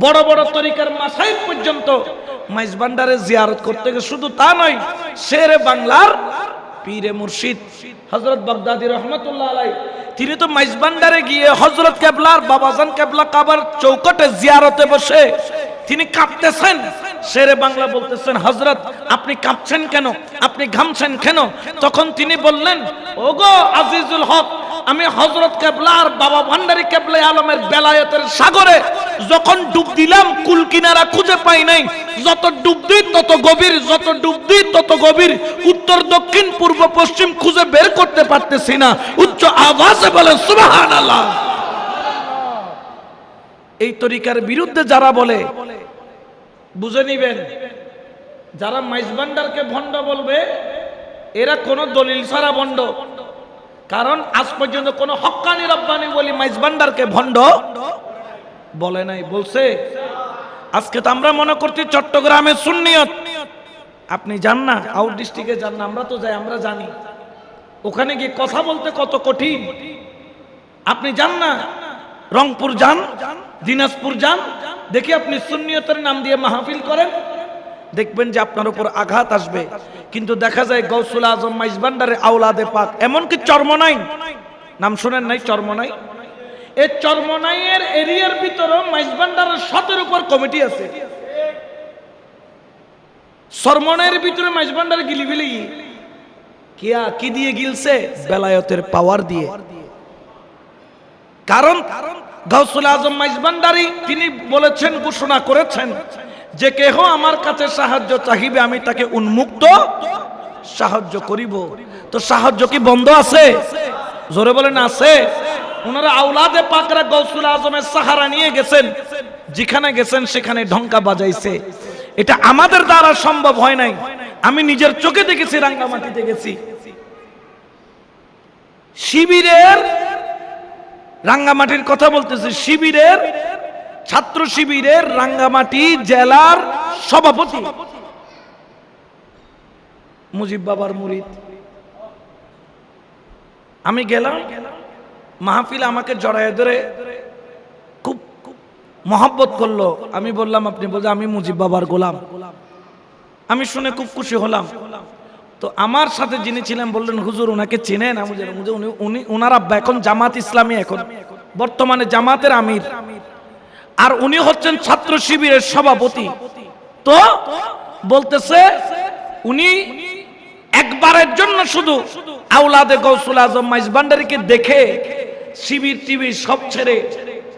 Speaker 1: বড় বড় তরিকার মাশায়েখ পর্যন্ত মাইজভান্ডারে জিয়ারত করতে গেছে। শুধু তা নয়, শেরে বাংলার পীরে মুর্শিদ হযরত বাগদাদী রহমাতুল্লাহ আলাইহি, তিনি তো মাইজভান্ডারে গিয়ে হযরত কেবলার বাবাজান কেবলা কাবার চৌকটে জিয়ারতে বসে তিনি কাঁপতেছেন। শেরে বাংলা বলতেছেন, হযরত আপনি কাঁপছেন কেন, আপনি ঘামছেন কেন? তখন তিনি বললেন, ওগো আজিজুল হক, আমি হযরত কেবলার বাবা ভান্ডারী কেবলা আলমের বেলায়েতের সাগরে যখন ডুব দিলাম, কুল কিনারা খুঁজে পাই নাই। যত ডুব দিই তত গভীর, যত ডুব দিই তত গভীর, উত্তর দক্ষিণ পূর্ব পশ্চিম খুঁজে বের করতে পারতেছি না। উচ্চ আওয়াজে বলে সুবহানাল্লাহ। এই তরিকার বিরুদ্ধে যারা বলে, বুঝে নিবেন, যারা মাইজভান্ডারকে ভণ্ড বলবে, এরা কোন দলিল ছাড়া ভণ্ড। কারণ আজ পর্যন্ত কোন হক্কানি রব্বানি বলি মাইজভান্ডারকে ভণ্ড বলে নাই। বলছে? আজকে তো আমরা মনে করছি চট্টগ্রামে সুন্নিয়ত, আপনি যান না, আউট ডিস্ট্রিক্টে যান না, আমরা তো যাই, আমরা জানি ওখানে গিয়ে কথা বলতে কত কঠিন। আপনি যান না, রংপুর যান, দিনাজপুর যান, দেখি আপনি সুন্নিয়তের নাম দিয়ে মাহফিল করেন, দেখবেন যে আপনার উপর আঘাত আসবে। কিন্তু দেখা যায় গৌসুল আজম মাইজভান্ডারের আওলাদে পাক, এমনকি চরমনাই, নাম শুনেন নাই? চরমনাই, এই চরমনাইয়ের এরিয়ার ভিতরে মাইজভান্ডারের 17 উপর কমিটি আছে। চরমনাইয়ের ভিতরে মাইজভান্ডার গিলি ফেলি কি দিয়ে গিলছে? বেলায়েতের পাওয়ার দিয়ে। কারণ গৌসুল আজম মাইজভান্ডারী তিনি বলেছেন, ঘোষণা করেছেন যে কেহ আমার কাছে সাহায্য চাহিবে, আমি তাকে উন্মুক্ত সাহায্য করিব। তো সাহায্য কি বন্ধ আছে? জোরে বলেন আছে। ওনারা আওলাদে পাকরা গৌসুল আজমের সাহারা নিয়ে গেছেন, যেখানে গেছেন সেখানে ঢঙ্কা বাজাইছে। এটা আমাদের দ্বারা সম্ভব হয় নাই। আমি নিজের চোখে দেখেছি, রাঙ্গামাটিতে গেছি, শিবিরের, রাঙ্গামাটির কথা বলতেছি, শিবিরের, ছাত্র শিবিরের রাঙ্গামাটি জেলার সভাপতি মুজিব বাবার মুরিদ। আমি গেলাম, মাহফিল আমাকে জড়ায় ধরে খুব মহব্বত করলো। আমি বললাম, আপনি বলছেন? আমি মুজিব বাবার গোলাম। আমি শুনে খুব খুশি হলাম। তো আমার সাথে যিনি ছিলেন বললেন, হুজুর ওনাকে চেনেন? উনি ওনার আব্বা এখন জামাত ইসলামী, এখন বর্তমানে জামাতের আমির, আর উনি হচ্ছেন ছাত্র শিবিরের সভাপতি। তো বলতেছে উনি একবারের জন্য শুধু আওলাদে গৌসুল আজম মাইজভান্ডারীকে দেখে শিবির টিবির সব ছেড়ে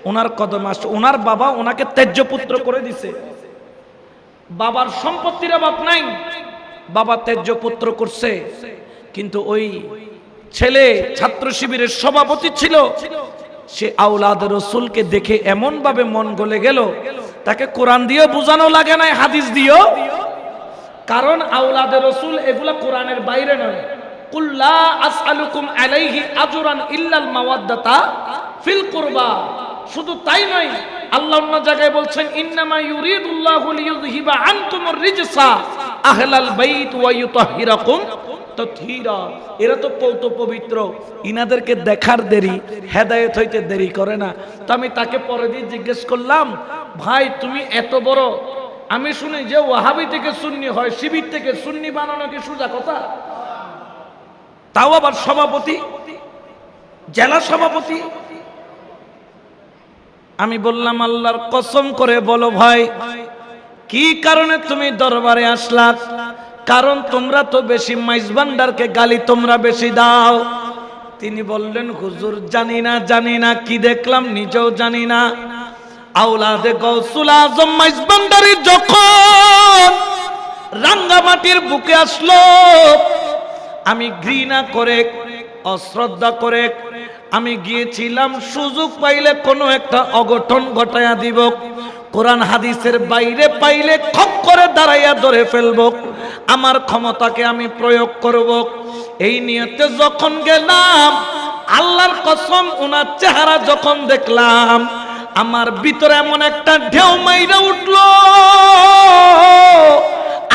Speaker 1: ওনার কদম আসছে। ওনার বাবা ওনাকে ত্যায্য পুত্র করে দিছে। বাবার সম্পত্তির অভাব নাই, বাবা ত্যায্য পুত্র করছে। কিন্তু ওই ছেলে ছাত্র শিবিরের সভাপতি ছিল, সে আওলাদ রসুলকে দেখে এমন ভাবে মন গলে গেল, তাকে কোরআন দিয়েও বোঝানো লাগে নাই, হাদিস দিয়েও। কারণ আওলাদ রসুল এগুলা কোরআনের বাইরে নয়। কুল লা আসআলুকুম আলাইহি আজরান ইল্লাল মাওয়াদ্দাতা ফিল কুরবা। শুধু তাই নয়, আল্লাহ অন্য জায়গায় বলছেন ইন্নামা ইউরিদুল্লাহু লিইয়ুযহিবা আনকুমুর রিজসা আহলাল বাইত ওয়া ইউতাহহিরাকুম তাতহীরা। এরা তো পৌত পবিত্র, ইনাদেরকে দেখার দেরি, হেদায়েত হইতে দেরি করে না। তো আমি তাকে পরে দিয়ে জিজ্ঞেস করলাম, ভাই তুমি এত বড়, আমি শুনি যে ওয়াহাবি থেকে সুন্নি হয়, শিবির থেকে সুন্নি বানানো কি সোজা কথা? তাও আবার সভাপতি, জেলা সভাপতি। আমি বললাম আল্লাহর কসম করে বলো ভাই, কি কারণে তুমি দরবারে আসলা? কারণ তোমরা তো বেশি মাইজভান্ডারকে গালি তোমরা বেশি দাও। তিনি বললেন হুজুর জানি না কি দেখলাম নিজেও জানি না। আওলাদে গৌসুল আজম মাইজভান্ডারি যখন রাঙ্গামাটির বুকে আসলো, আমি ঘৃণা করে, অশ্রদ্ধা করে আমি গিয়েছিলাম, সুযোগ পাইলে কোনো একটা অঘটন ঘটায়া দিব, কোরআন হাদিসের বাইরে পাইলে খপ করে দাঁড়াইয়া ধরে ফেলব, আমার ক্ষমতাকে আমি প্রয়োগ করব। এই নিয়তে যখন গেলাম, আল্লাহর কসম ওনার চেহারা যখন দেখলাম, আমার ভিতরে এমন একটা ঢেউ মাইরা উঠলো,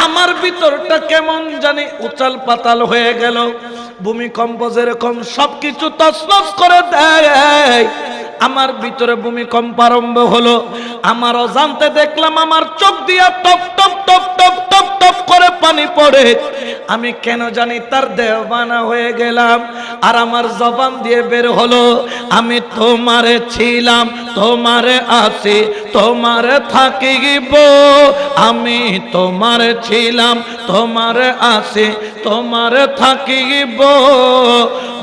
Speaker 1: আমার ভিতরটা কেমন জানি উচাল পাতাল হয়ে গেল। ভূমিকম্প যেরকম সবকিছু তছনছ করে দেয়, আমার ভিতরে ভূমিকম্প আরম্ভ হলো। আমার অজান্তে দেখলাম আমার চোখ দিয়া top top top top top top করে পানি পড়ে। আমি কেন জানি তার দেওয়ানা হয়ে গেলাম। আর আমার জবান দিয়ে বের হলো, আমি তোমারে ছিলাম, তোমারে আছি, তোমারে থাকিব। আমি তোমারে ছিলাম, তোমারে আছি, তোমারে থাকিব।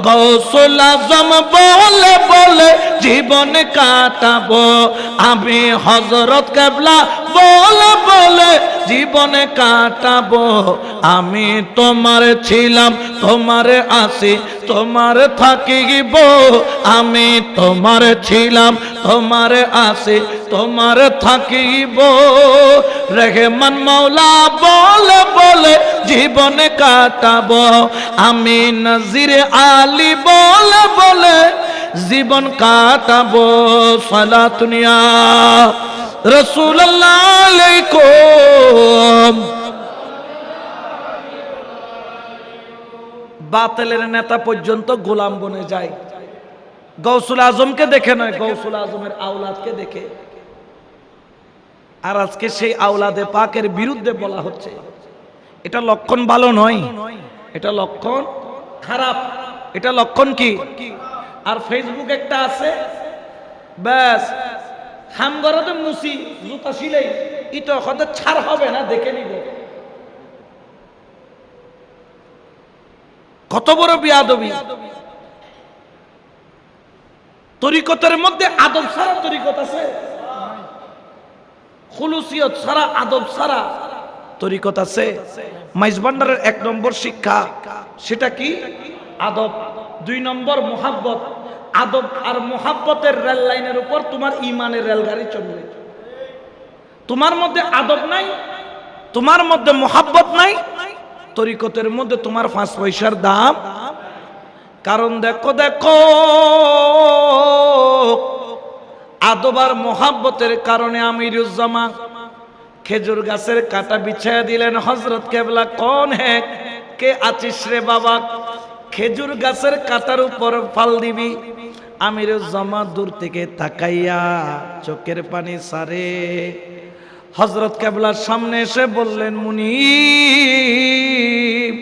Speaker 1: গৌসুল আজম বলে বলে জীবন কাটাবো, আমি হযরত কেবলা বলে বলে জীবন কাটাবো। আমি তোমারে ছিলাম, তোমারে আছি, তোমারে থাকিব। আমি তোমারে ছিলাম, তোমারে আছি, তোমারে থাকিব। রহমান মৌলা বলে বলে জীবন কাটাবো, আমি নজির আলী বলে বলে জীবন কাটাবো। সালাতুনিয়া রাসূলুল্লাহ আলাইকুম। বাতিলের নেতা পর্যন্ত গোলাম বনে যায়, গৌসুল আজমকে দেখে নয়, গৌসুল আজমের আওলাদকে দেখে। আর আজকে সেই আওলাদে পাকের বিরুদ্ধে বলা হচ্ছে, এটা লক্ষণ ভালো নয়, এটা লক্ষণ খারাপ। এটা লক্ষণ কি? আর ফেসবুক একটা আছে, ব্যাস হামগরতে মুসি জুতা শিলেই এটা হয়তো ছাড় হবে না, দেখে নিব। কত বড় বিয়াদবি! তরিকতের মধ্যে আদব ছাড়া তরিকত আছে? খুলুসিয়ত ছাড়া, আদব ছাড়া তরিকত আছে? মাইজভান্ডারের 1 নম্বর শিক্ষা, সেটা কি? আদব। 2 নম্বর মুহাব্বত। আদব আর মুহাব্বতের রেল লাইনের উপর তোমার ইমানের রেলগাড়ি চলবে। তোমার মধ্যে আদব নাই, তোমার মধ্যে মুহাব্বত নাই, তরিকতের মধ্যে তোমার 5 পয়সার দাম। কারণ দেখো দেখো, আদব আর মুহাব্বতের কারণে আমিরুজ্জামান খেজুর গাছের কাটা বিছায়া দিলেন। হযরত কেবলা কোন হে, কে আছিস রে বাবা? খেজুর গাছের কাটার উপর ফাল দিবি। আমিরুজ্জামান দূর থেকে তাকাইয়া চোখের পানি সারে। হযরত কেবলার সামনে এসে বললেন, মুনিব,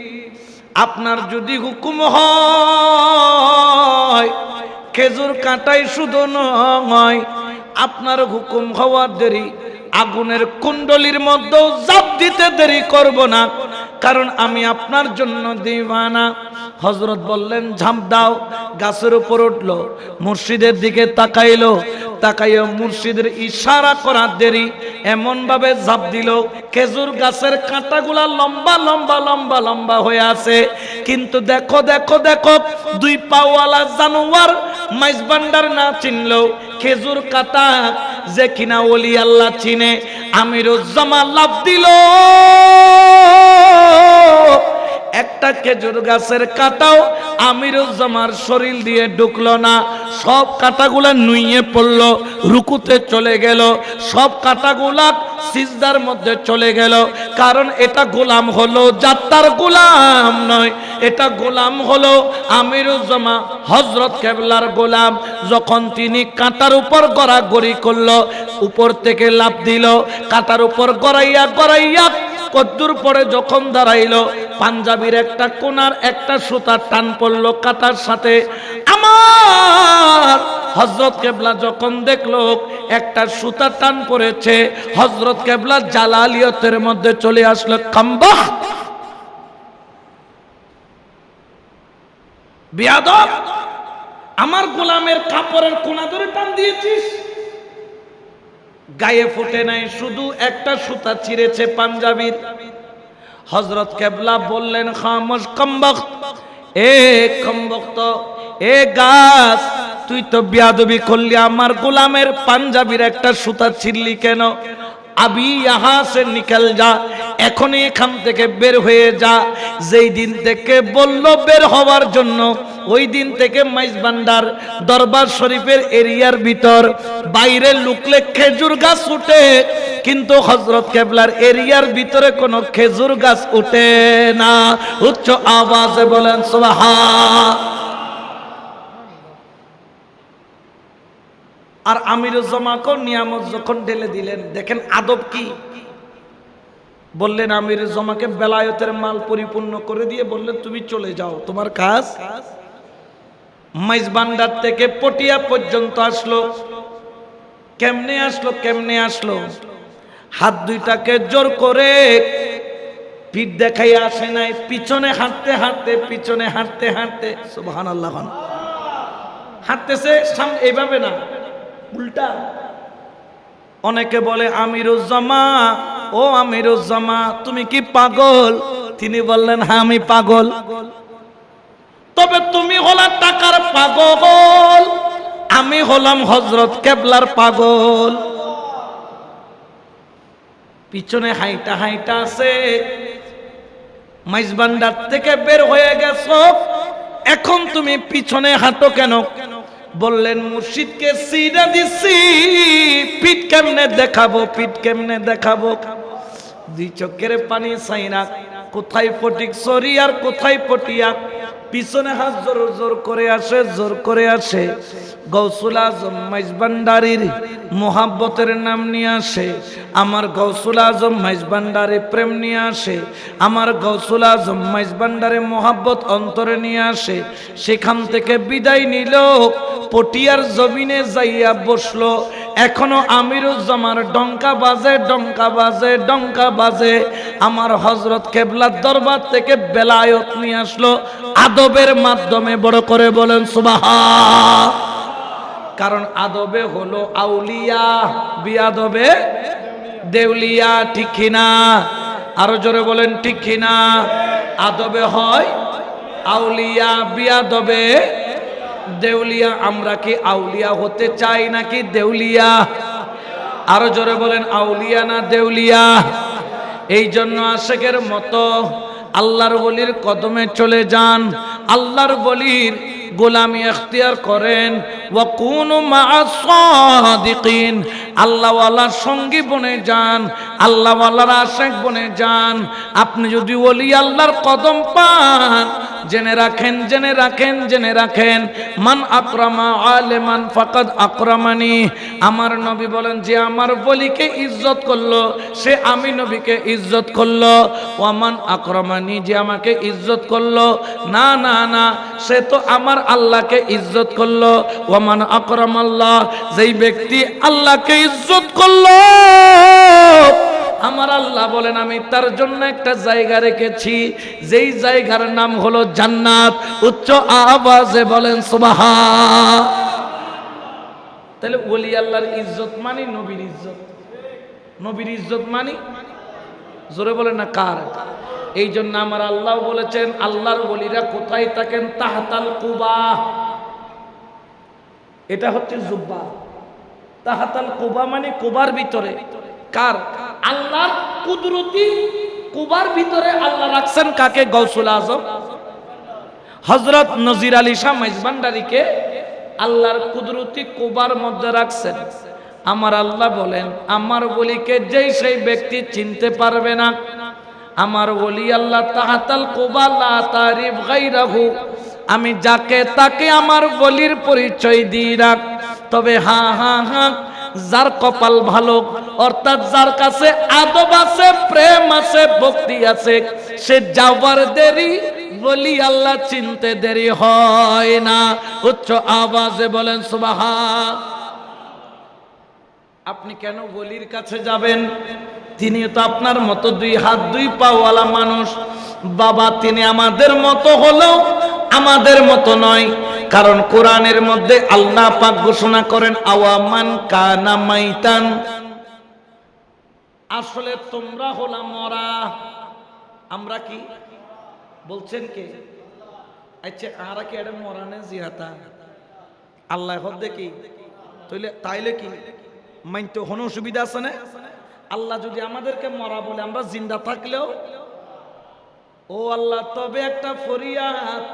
Speaker 1: আপনার যদি হুকুম হয়, খেজুর কাটাই শুধু নয়, আপনার হুকুম হওয়ার দেরি, আগুনের কুণ্ডলির মধ্যেও জাপ দিতে দেরি করব না। কারণ আমি আপনার জন্য দিওয়ানা। হযরত বললেন ঝাঁপ দাও। গাছের উপর উঠলো, মুর্শিদের দিকে তাকাইলো, তাকাইয়া মুর্শিদের ইশারা করার দেরি এমন ভাবে ঝাঁপ দিল, খেজুর গাছের কাঁটাগুলা লম্বা লম্বা লম্বা লম্বা হয়ে আছে। কিন্তু দেখো দেখো দেখো, দুই পাওয়ালা জানোয়ার মাইজবান্ডার না চিনলেও খেজুর কাঁটা যে কিনা ওলি আল্লাহ চিনে, আমিরুজ্জামান লাফ দিল। একটা খেজুর গাছের কাঁটাও আমিরুজ্জামার শরীর দিয়ে ঢুকলো না। সব কাঁটাগুলা নুইয়ে পড়লো, রুকুতে চলে গেল। সব কাঁটাগুলা সিজদার মধ্যে চলে গেল। কারণ এটা গোলাম হলো, জাত্তার গোলাম নয়, এটা গোলাম হলো আমিরুজ্জামা হযরত কেবলার গোলাম। যখন তিনি কাঁটার উপর গড়াগড়ি করলো, উপর থেকে লাফ দিল, কাঁটার উপর গড়াইয়া গড়াইয়া কদ্দুর পরে যখন দাঁড়াইলো, পাঞ্জাবির একটা কোনার একটা সুতার টান পড়লো কাঁটার সাথে। আমার হযরত কেবলা যখন দেখলো একটা সুতার টান পড়েছে, হযরত কেবলা জালালিয়তের মধ্যে চলে আসলো। কাম্বাহ, বিয়াদব, আমার গোলামের কাপড়ের কোনা ধরে টান দিয়েছিস। গায়ে ফুটে নাই, শুধু একটা সুতা ছিঁড়েছে পাঞ্জাবির। হযরত কেবলা বললেন খামোশ কমবক্ত, এ কমবক্ত, এ গাছ, তুই তো বিয়াদবি করলি, আমার গোলামের পাঞ্জাবির একটা সুতা ছিঁড়লি কেন? আবি ইহা সে নিকল যা, এখনই এখান থেকে বের হয়ে যা। যেই দিন থেকে বলল বের হওয়ার জন্য, ওই দিন থেকে মাইজবান্ডার দরবার শরীফের এরিয়ার ভিতর বাইরে লুকলে খেজুর গাছ উঠে, কিন্তু হযরত কেবলার এরিয়ার ভিতরে কোনো খেজুর গাছ উঠে না। উচ্চ আওয়াজে বলেন সুবহান। আর আমিরুজ্জামাকে নিয়ামত যখন ঢেলে দিলেন, দেখেন আদব কি। বললেন আমিরুজ্জামাকে বেলায়েতের মাল পরিপূর্ণ করে দিয়ে বললেন তুমি চলে যাও, তোমার কাজ। মাইজবান্ডার থেকে পটিয়া পর্যন্ত আসলো। কেমনে আসলো? কেমনে আসলো? হাত দুইটাকে জোর করে পিঠ দেখাই আসে নাই, পিছনে হাঁটতে হাঁটতে, পিছনে হাঁটতে হাঁটতে, সুবহানাল্লাহ, হাঁটতেছে সামনে, এইভাবে না, উল্টা। অনেকে বলে আমিরুজ্জামা, ও আমিরুজ্জামা তুমি কি পাগল? তিনি বললেন হ্যাঁ আমি পাগল। তবে তুমি হলা টাকার পাগল, আমি হলাম হযরত কেবলার পাগল। পিছনে হাইটা হাইটা আছে, মাইজবান্ডার থেকে বের হয়ে গেছো, এখন তুমি পিছনে হাঁটো কেন? বললেন মুর্শিদকে সিনা দিছি, পিঠ কেমনে দেখাবো, পিঠ কেমনে দেখাবো? দুই চোখের পানি সাইনা, কোথায় ফটিক সরি আর কোথায় পটিয়া, পিছনে হাত জোর জোর করে আসে, জোর করে আসে। গৌসুল আজম মাইজবান্ডারির মোহাব্বতের নাম নিয়ে আসে, আমার গৌসুল আজম মাইজবান্ডারে প্রেম নিয়ে আসে, আমার গৌসুল আজম মাইজবান্ডারে মোহাব্বত অন্তরে নিয়ে আসে। সেখান থেকে বিদায় নিল, পটিয়ার জমিনে যাইয়া বসলো। এখনো আমিরুজ্জামার ডঙ্কা বাজে, ডঙ্কা বাজে, ডঙ্কা বাজে। আমার হযরত কেবলার দরবার থেকে বেলায়েত নিয়ে আসলো আদবের মাধ্যমে। বড় করে বলেন সুবহান। কারণ আদবে হলো আউলিয়া, বিয়াদবে দেউলিয়া। ঠিক কিনা? আরো জোরে বলেন ঠিক কিনা? আদবে হয় আউলিয়া, বিয়াদবে দেউলিয়া। আমরা কি আউলিয়া হতে চাই নাকি দেউলিয়া? আরো জোরে বলেন আউলিয়া না দেউলিয়া? এই জন্য আশেকের মতো আল্লাহর ওলির কদমে চলে যান, আল্লাহর ওলির গোলামি এখতিয়ার করেন। ওয়াকুনু মা'আস সাদিকিন, আল্লাহওয়ালার সঙ্গী বনে যান, আল্লাহওয়ালার আশেক বনে যান। আপনি যদি ওলি আল্লাহর কদম পান, জেনে রাখেন, জেনে রাখেন, জেনে রাখেন, মান আকরামা আলেমান ফাকাদ আকরামানি। আমার নবী বলেন যে আমার ওলিকে ইজ্জত করলো, সে আমি নবীকে ইজ্জত করলো। ওয়ামান আকরামানি, যে আমাকে ইজ্জত করলো, না না না, সে তো আমার আল্লাহকে ইজ্জত করলো। ওয়ামান আকরামাল্লাহ, যেই ব্যক্তি আল্লাহকে ইজ্জত করলো, আমার আল্লাহ বলেন আমি তার জন্য একটা জায়গা রেখেছি, যেই জায়গার নাম হলো জান্নাত। উচ্চ আওয়াজে বলেন সুবহান। তাহলে ওলি আল্লাহর ইজ্জত মানি নবীর ইজ্জত, নবীর ইজ্জত মানি, জোরে বলেন না কার? এই জন্য আমার আল্লাহ বলেছেন আল্লাহর ওলিরা কোথায় থাকেন? তাহতাল কুবা। এটা হচ্ছে জুব্বা। তাহতাল কুবা মানে কুবার ভিতরে। কার? আল্লাহর কুদরতি কুবার ভিতরে আল্লাহ রাখছেন কাকে? গৌসুল আজম হযরত নজির আলী শাহ মাইজভান্ডারীকে আল্লাহর কুদরতি কুবার মধ্যে রাখছেন। আমার আল্লাহ বলেন আমার ওলিকে যেই সেই ব্যক্তি চিনতে পারবে না, আমার ওলি আল্লাহ তাহতাল কুবা লা তারিফ গায়রাহু, আমি যাকে তাকে আমার ওলির পরিচয় দিই রাখ। তবে হ্যাঁ হ্যাঁ হ্যাঁ, যার কপাল ভালো, অর্থাৎ যার কাছে আদব আছে, প্রেম আছে, ভক্তি আছে, সে যাওয়ার দেরি, বলি আল্লাহ চিনতে দেরি হয় না। উচ্চ আওয়াজে বলেন সুবহান। আপনি কেন বলির কাছে যাবেন? তিনি তো আপনার মতো দুই হাত দুই পাওয়ালা মানুষ। বাবা তিনি আমাদের মতো হলেও আমাদের মতো নয়, কারণ কোরআনের মধ্যে আল্লাহ পাক ঘোষণা করেন আওয়ামান কানা মাইতান, আসলে তোমরা হলা মরা। আমরা কি বলছেন কে? আচ্ছা আরা কি এটা মরানে জিহাতা আল্লাহ হদ্দে কি তাইলে কি মানতে কোনো অসুবিধা আছে না? আল্লাহ যদি আমাদেরকে মরা বলে, আমরা জিন্দা থাকলেও ও আল্লাহ তবে একটা ফরিয়াদ,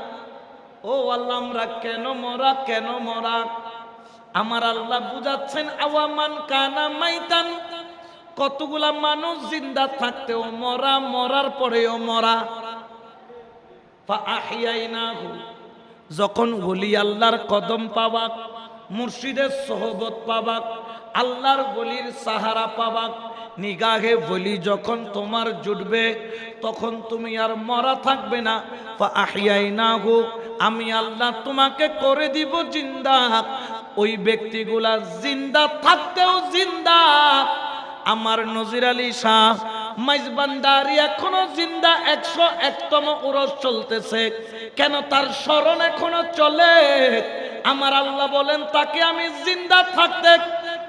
Speaker 1: ও আল্লাহ আমরা কেন মরা, কেন মরা? আমার আল্লাহ বুঝাচ্ছেন আওয়ামান কানা মাইতান, কতগুলা মানুষ জিন্দা থাকতেও মরা, মরার পরেও মরা। ফাআহিয়াইনাহু, যখন ওলি আল্লাহর কদম পাবা, মুর্শিদের সোহবত পাবা, আল্লাহর ওলির সাহারা পাবা, নিগাহে ওলি যখন তোমার জুটবে, তখন তুমি আর মরা থাকবে না। ফাআহিয়াইনাহু, আমি আল্লাহ তোমাকে করে দিব জিন্দা। ওই ব্যক্তিগুলা জিন্দা থাকতেও জিন্দা। আমার নজির আলী শাহ মাইজভান্ডারী এখনো জিন্দা, 101তম উরস চলতেছে। কেন? তার স্মরণ এখনো চলে। আমার আল্লাহ বলেন তাকে আমি জিন্দা থাকতে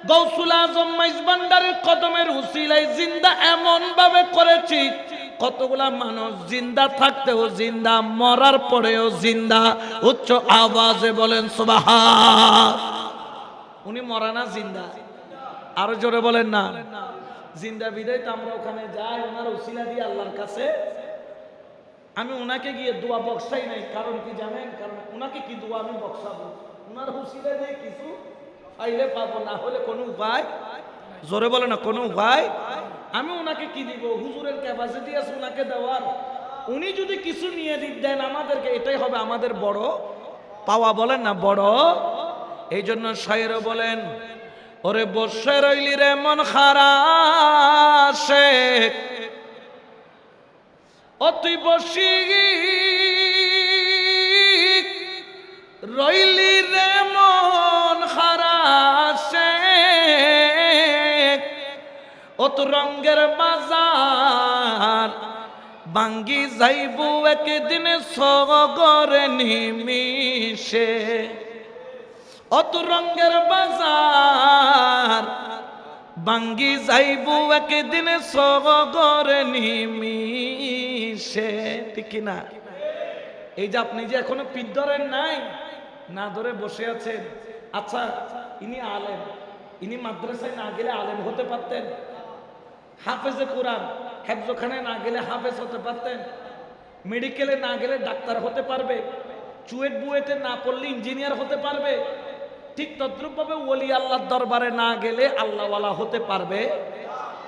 Speaker 1: গৌসুল আজম মাইজভান্ডারীর কদমের উসিলায় জিন্দা এমন ভাবে করেছি, কতগুলা মানুষ জিন্দা থাকতেও জিন্দা, মরার পরেও জিন্দা। উচ্চ আওয়াজে বলেন সুবহান। উনি মরা না জিন্দা? আরো জোরে বলেন না। জিন্দা বিদায় তো আমরা ওখানে যাই ওনার উসিলা দিয়ে আল্লাহর কাছে। আমি ওনাকে গিয়ে দোয়া বক্সাই নাই, কারণ কি জানেন? কারণ ওনাকে কি দোয়া আমি বক্সাবো? ওনার উসিলা দিয়ে কিছু পাইলে পাবো, না হলে কোনো উপায়, জোরে বলে না কোনো উপায়। আমি ওনাকে কি দিব? হুজুরের ক্যাপাসিটি আছে ওনাকে দেওয়ার। উনি যদি কিছু নিয়ে দেন আমাদেরকে, এটাই হবে আমাদের বড় পাওয়া, বলেন না বড়। এই জন্য শায়ের বলেন ওরে বসে রইলি রে মন খারাসে, ও তুই বসি রইলি রে মন খারাসে, ও তো রঙ্গের বাজার ভাঙ্গি যাইবু একদিন সগরে নিমিশে। অত রঙ্গের বাজার ভাঙ্গি যাইবু একদিন সগরে নিমিশে। ঠিক কিনা? এই যে আপনি যে এখনো পিঠ ধরেন নাই, না ধরে বসে আছেন। আচ্ছা ইনি আলেম, ইনি মাদ্রাসায় না গেলে আলেম হতে পারতেন? হাফেজে কোরআন হেফজখানায় না গেলে হাফেজ হতে পারতেন? মেডিকেলে না গেলে ডাক্তার হতে পারবে? চুয়েট বুয়েটে না পড়লে ইঞ্জিনিয়ার হতে পারবে? ঠিক তদ্রুপভাবে ওলি আল্লাহর দরবারে না গেলে আল্লাহওয়ালা হতে পারবে?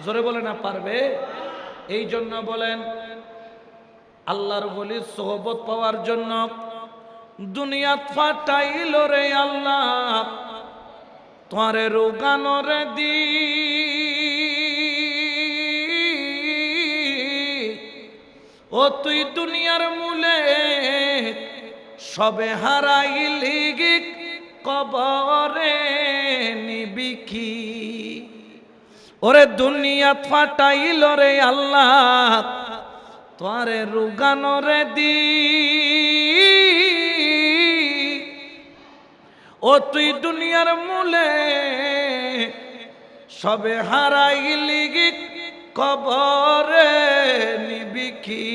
Speaker 1: জোরে বলে না পারবে? এই জন্য বলেন আল্লাহর ওলির সোহবত পাওয়ার জন্য দুনিয়াত ফাটাইল রে আল্লাহ, তোরে রোগানো রে দি, ও তুই দুনিয়ার মূলে সবে হারাইলি কবরে নিবি কি? ওরে দুনিয়াত ফাটাইল রে আল্লাহ তোরে রুগানো রে দি ও তুই দুনিয়ার মূলে সবে হারাইলি কবরে নিবি কি